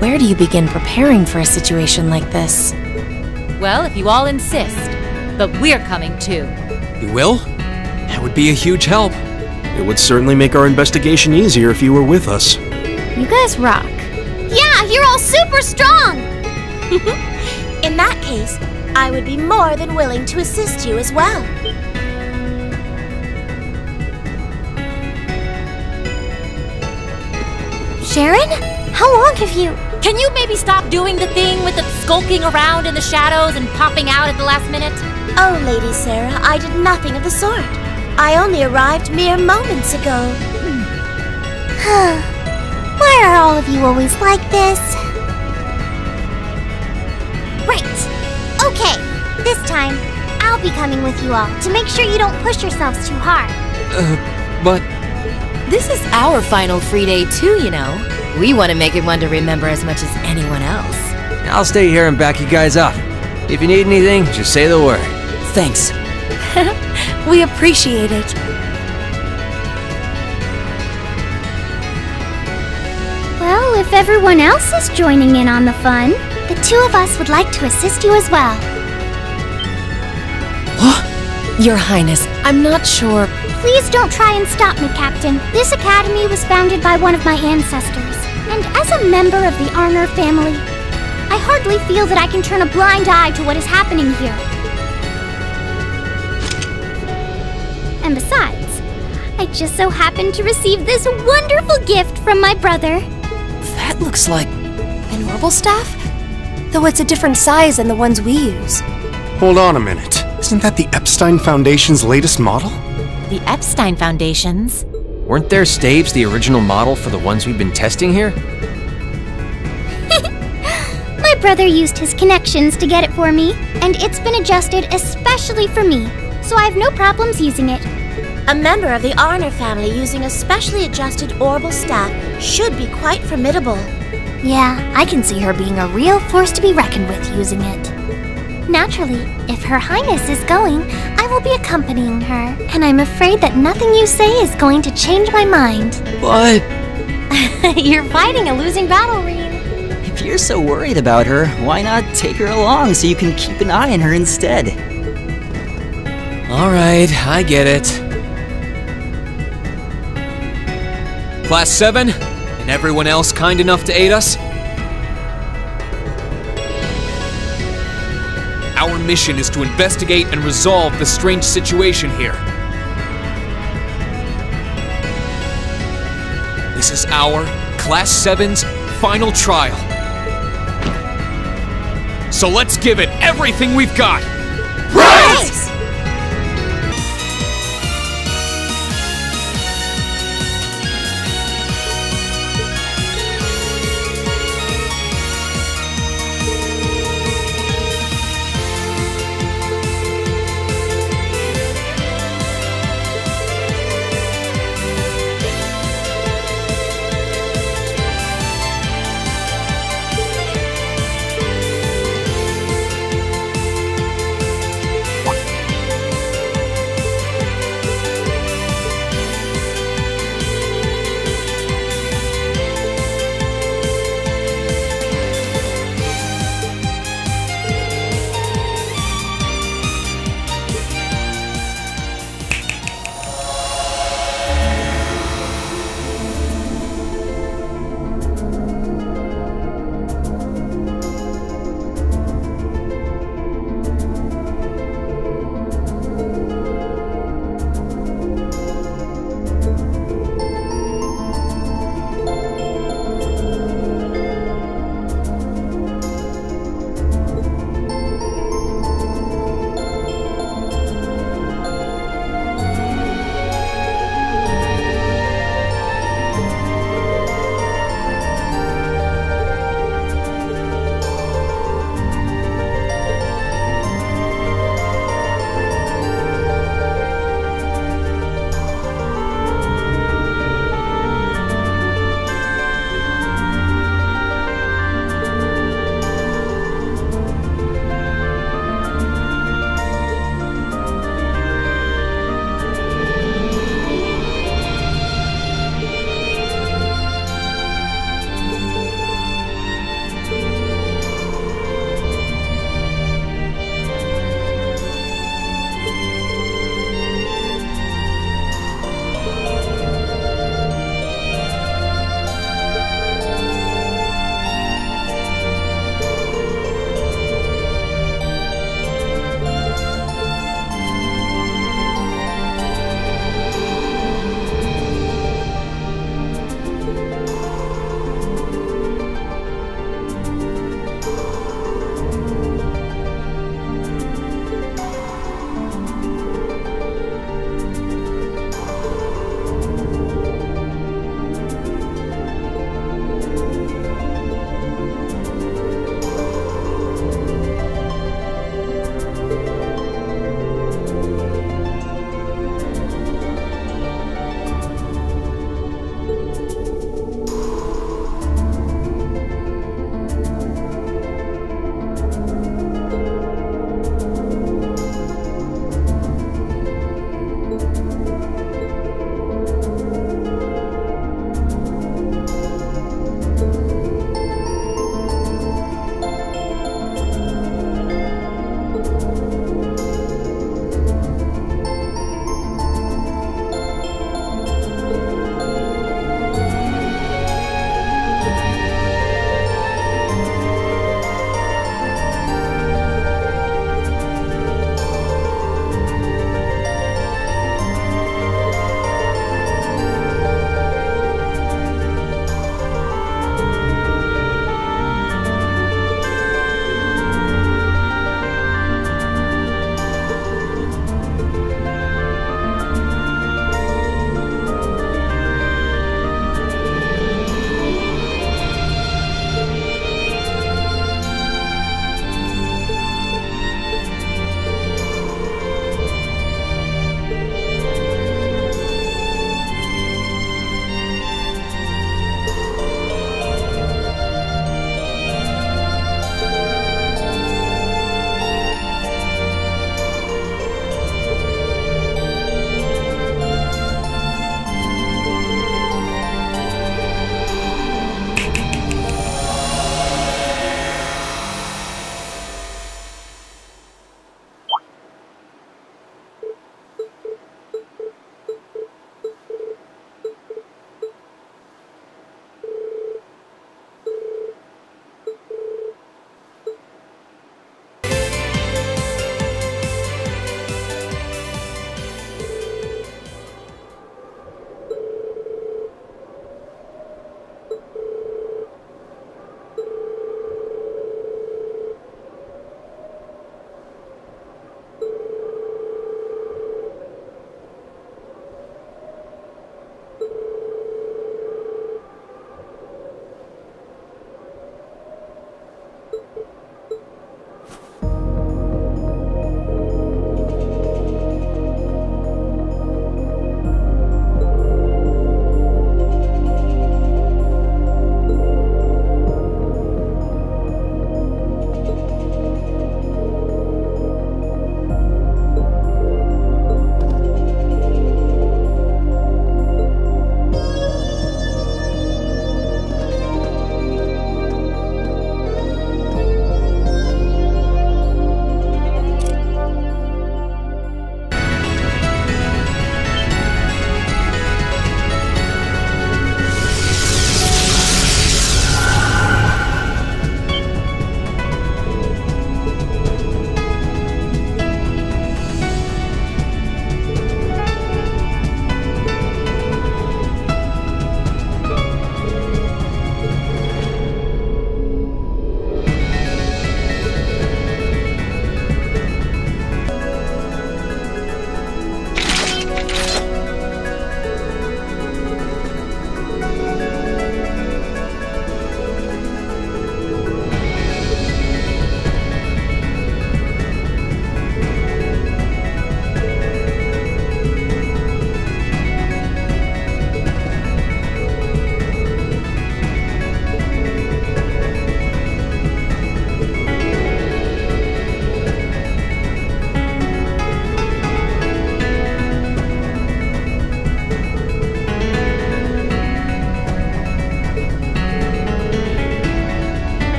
Where do you begin preparing for a situation like this? Well, if you all insist. But we're coming too. You will? That would be a huge help. It would certainly make our investigation easier if you were with us. You guys rock. Yeah, you're all super strong! In that case, I would be more than willing to assist you as well. Sharon? How long have you... Can you maybe stop doing the thing with the skulking around in the shadows and popping out at the last minute? Oh, Lady Sarah, I did nothing of the sort. I only arrived mere moments ago. Why are all of you always like this? Right. Okay. This time, I'll be coming with you all to make sure you don't push yourselves too hard. But... This is our final free day too, you know. We want to make it one to remember as much as anyone else. I'll stay here and back you guys up. If you need anything, just say the word. Thanks. We appreciate it. Well, if everyone else is joining in on the fun, The two of us would like to assist you as well. Your Highness, I'm not sure. please don't try and stop me, Captain. This academy was founded by one of my ancestors. And as a member of the Arner family, I hardly feel that I can turn a blind eye to what is happening here. And besides, I just so happened to receive this wonderful gift from my brother. That looks like... an orbital staff? Though it's a different size than the ones we use. Hold on a minute. Isn't that the Epstein Foundation's latest model? The Epstein Foundation's? Weren't their staves the original model for the ones we've been testing here? My brother used his connections to get it for me, and it's been adjusted especially for me, so I have no problems using it. A member of the Arner family using a specially adjusted orbital staff should be quite formidable. Yeah, I can see her being a real force to be reckoned with using it. Naturally, if Her Highness is going, I will be accompanying her, and I'm afraid that nothing you say is going to change my mind. But... You're fighting a losing battle, Reen. if you're so worried about her, why not take her along so you can keep an eye on her instead? Alright, I get it. Class 7, and everyone else kind enough to aid us? Our mission is to investigate and resolve the strange situation here. This is our Class 7's final trial. So let's give it everything we've got! Right!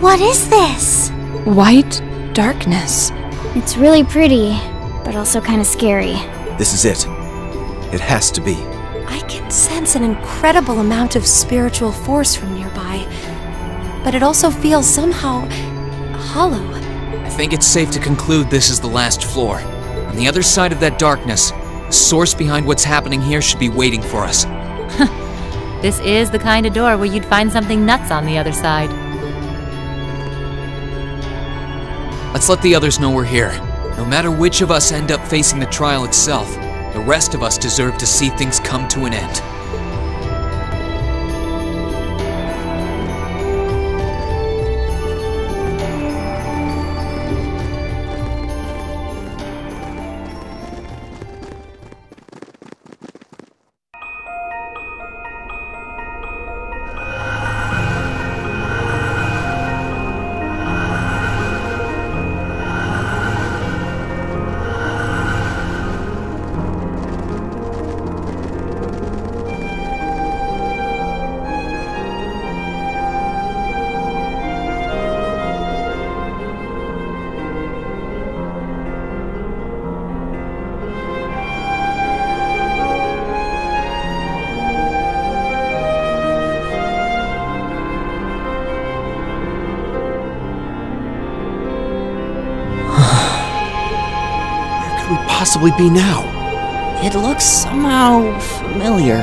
What is this? White darkness. It's really pretty, but also kind of scary. This is it. It has to be. I can sense an incredible amount of spiritual force from nearby, but it also feels somehow hollow. I think it's safe to conclude this is the last floor. On the other side of that darkness, the source behind what's happening here should be waiting for us. This is the kind of door where you'd find something nuts on the other side. Let's let the others know we're here. No matter which of us end up facing the trial itself, the rest of us deserve to see things come to an end. Possibly be now? It looks somehow familiar.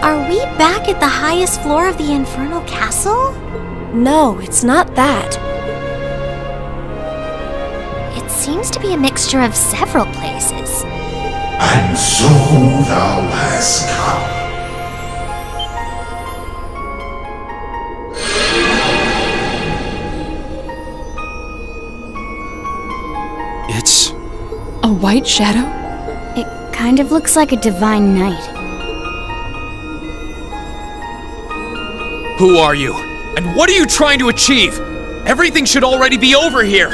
Are we back at the highest floor of the Infernal Castle? No, it's not that. It seems to be a mixture of several places. And so thou hast come. It's a white shadow? It kind of looks like a divine knight. Who are you? And what are you trying to achieve? Everything should already be over here.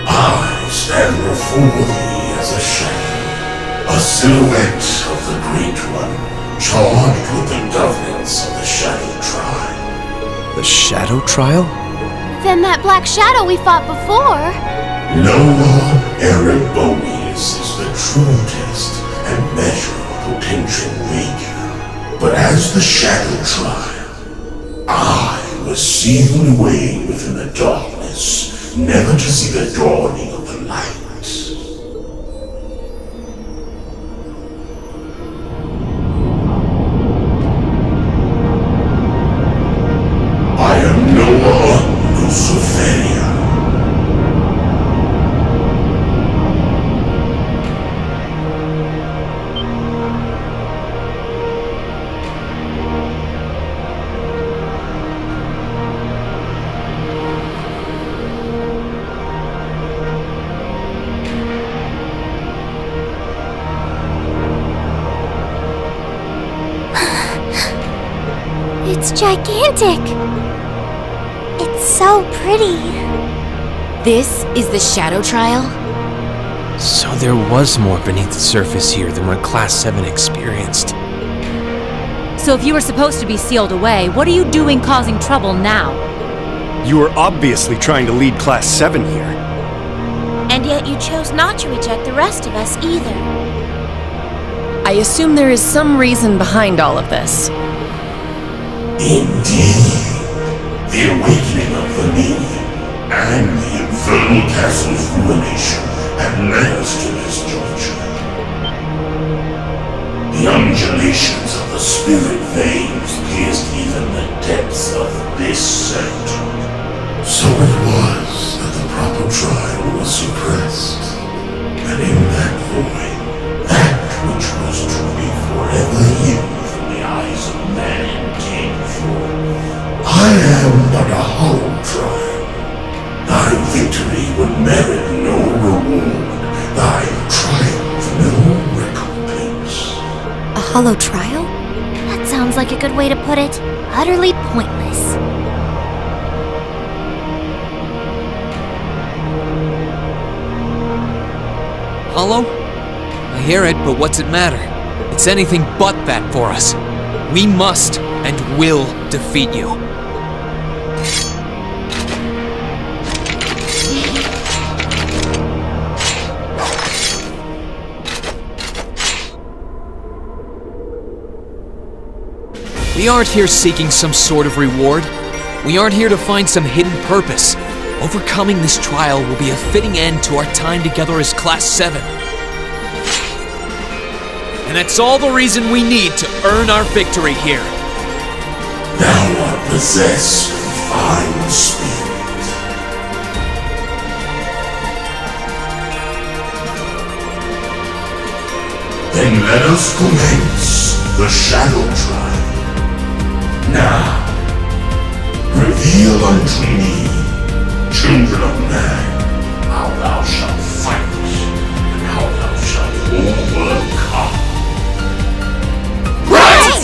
I stand before thee as a shadow, a silhouette of the Great One, charged with the governance of the Shadow Trial. The Shadow Trial? Then that black shadow we fought before. Noah Erebonius is the true test and measure of potential vigor. But as the Shadow Trial, I was sealed away within the darkness, never to see the dawning of the light. I am Noah Luciferia. It's gigantic! It's so pretty. This is the Shadow Trial? So there was more beneath the surface here than what Class 7 experienced. So if you were supposed to be sealed away, what are you doing causing trouble now? You were obviously trying to lead Class 7 here. And yet you chose not to reject the rest of us either. I assume there is some reason behind all of this. Indeed, the awakening of the Minion and the Infernal Castle's ruination had led us to this juncture. The undulations of the spirit veins pierced even the depths of this sanctum. So it was that the proper trial was suppressed, and in that void, that which was to be forever hidden from the eyes of man came forth. I am but a hollow trial. Thy victory would merit no reward, thy triumph no recompense. A hollow trial? That sounds like a good way to put it. Utterly pointless. Hollow? I hear it, but what's it matter? It's anything but that for us. We must and will defeat you. We aren't here seeking some sort of reward. We aren't here to find some hidden purpose. Overcoming this trial will be a fitting end to our time together as Class 7. And that's all the reason we need to earn our victory here. Thou art possessed of fine spirit. Then let us commence the Shadow Trial. Now, reveal unto me, children of man, how thou shalt fight, and how thou shalt overcome. Right!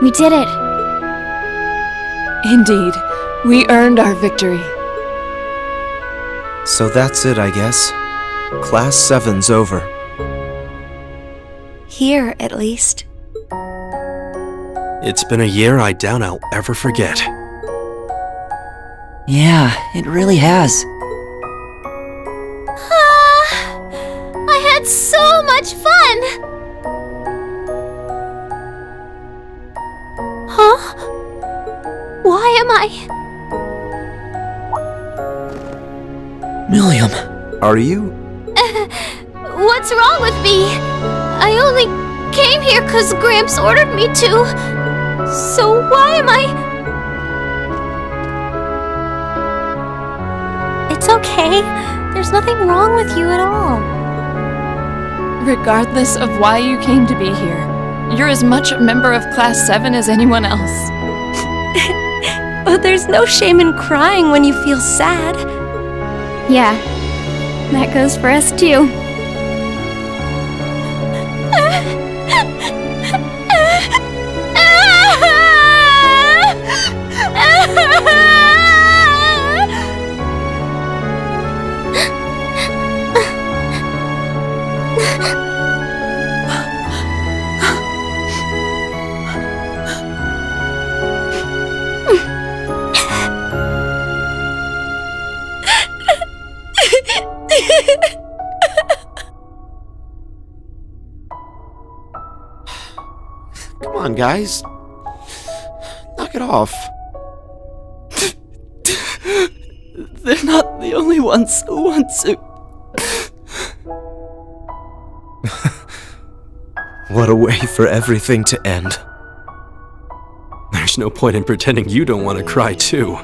We did it. Indeed, we earned our victory. So that's it, I guess. Class 7's over. Here, at least. It's been a year I doubt I'll ever forget. Yeah, it really has. I had so much fun! Huh? Why am I... Milliam. Are you? What's wrong with me? I only came here because Gramps ordered me to. So why am I... It's okay. There's nothing wrong with you at all. Regardless of why you came to be here, you're as much a member of Class 7 as anyone else. But there's no shame in crying when you feel sad. Yeah, that goes for us too. Come on, guys. Knock it off. They're not the only ones who want to. What a way for everything to end. There's no point in pretending you don't want to cry, too.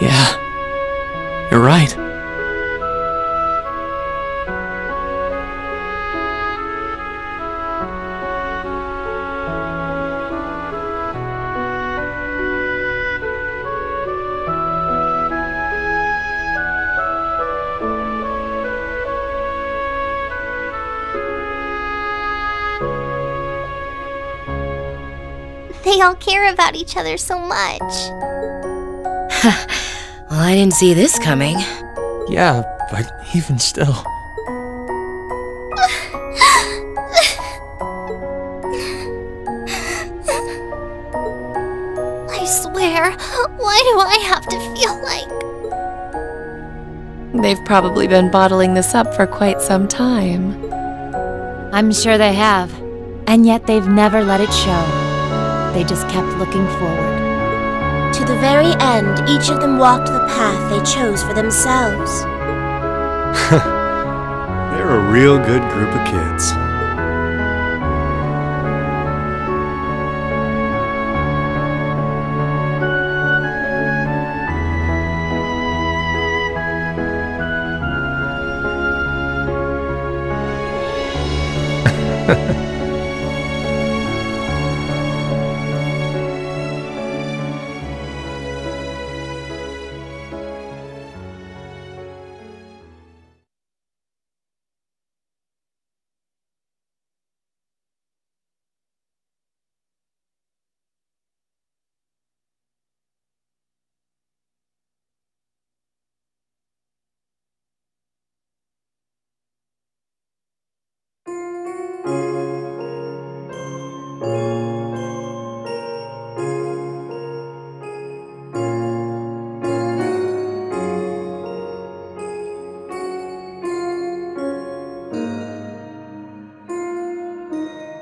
Yeah, you're right. They all care about each other so much. Well, I didn't see this coming. Yeah, but even still. I swear, why do I have to feel like... They've probably been bottling this up for quite some time. I'm sure they have. And yet they've never let it show. They just kept looking forward. To the very end, each of them walked the path they chose for themselves. They're a real good group of kids.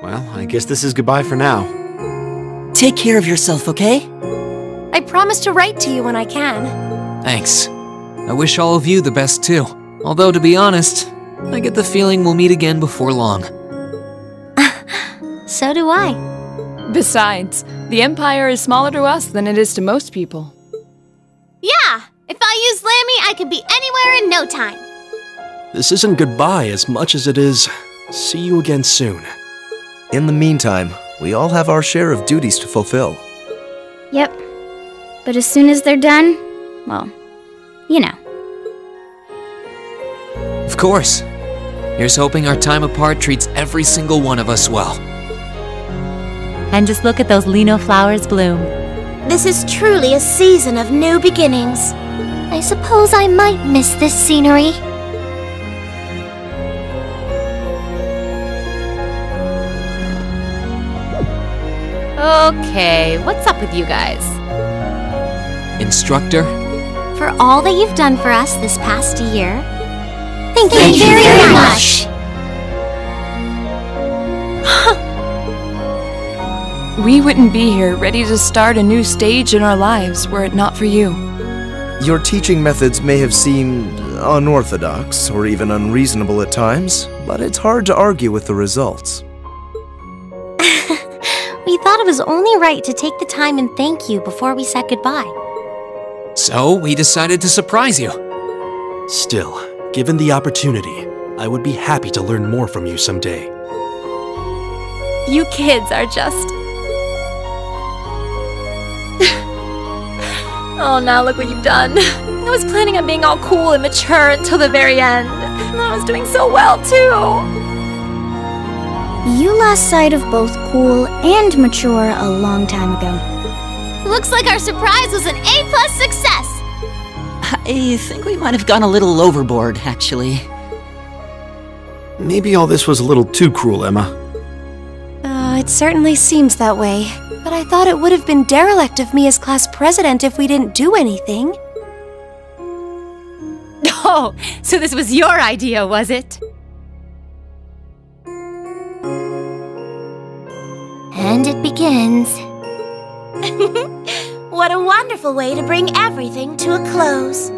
Well, I guess this is goodbye for now. Take care of yourself, okay? I promise to write to you when I can. Thanks. I wish all of you the best too. Although, to be honest, I get the feeling we'll meet again before long. So do I. Besides, the Empire is smaller to us than it is to most people. Yeah! If I use Lammy, I could be anywhere in no time. This isn't goodbye as much as it is see you again soon. In the meantime, we all have our share of duties to fulfill. Yep. But as soon as they're done, well, you know. Of course. Here's hoping our time apart treats every single one of us well. And just look at those lino flowers bloom. This is truly a season of new beginnings. I suppose I might miss this scenery. Okay, what's up with you guys? Instructor? For all that you've done for us this past year, Thank you very much. We wouldn't be here ready to start a new stage in our lives were it not for you. Your teaching methods may have seemed unorthodox or even unreasonable at times, but it's hard to argue with the results. We thought it was only right to take the time and thank you before we said goodbye. So, we decided to surprise you. Still, given the opportunity, I would be happy to learn more from you someday. You kids are just... Oh, now look what you've done. I was planning on being all cool and mature until the very end. And I was doing so well, too. you lost sight of both cool and mature a long time ago. Looks like our surprise was an A+ success. I think we might have gone a little overboard, actually. Maybe all this was a little too cruel, Emma. It certainly seems that way. But I thought it would have been derelict of me as class president if we didn't do anything. Oh, so this was your idea, was it? And it begins. What a wonderful way to bring everything to a close.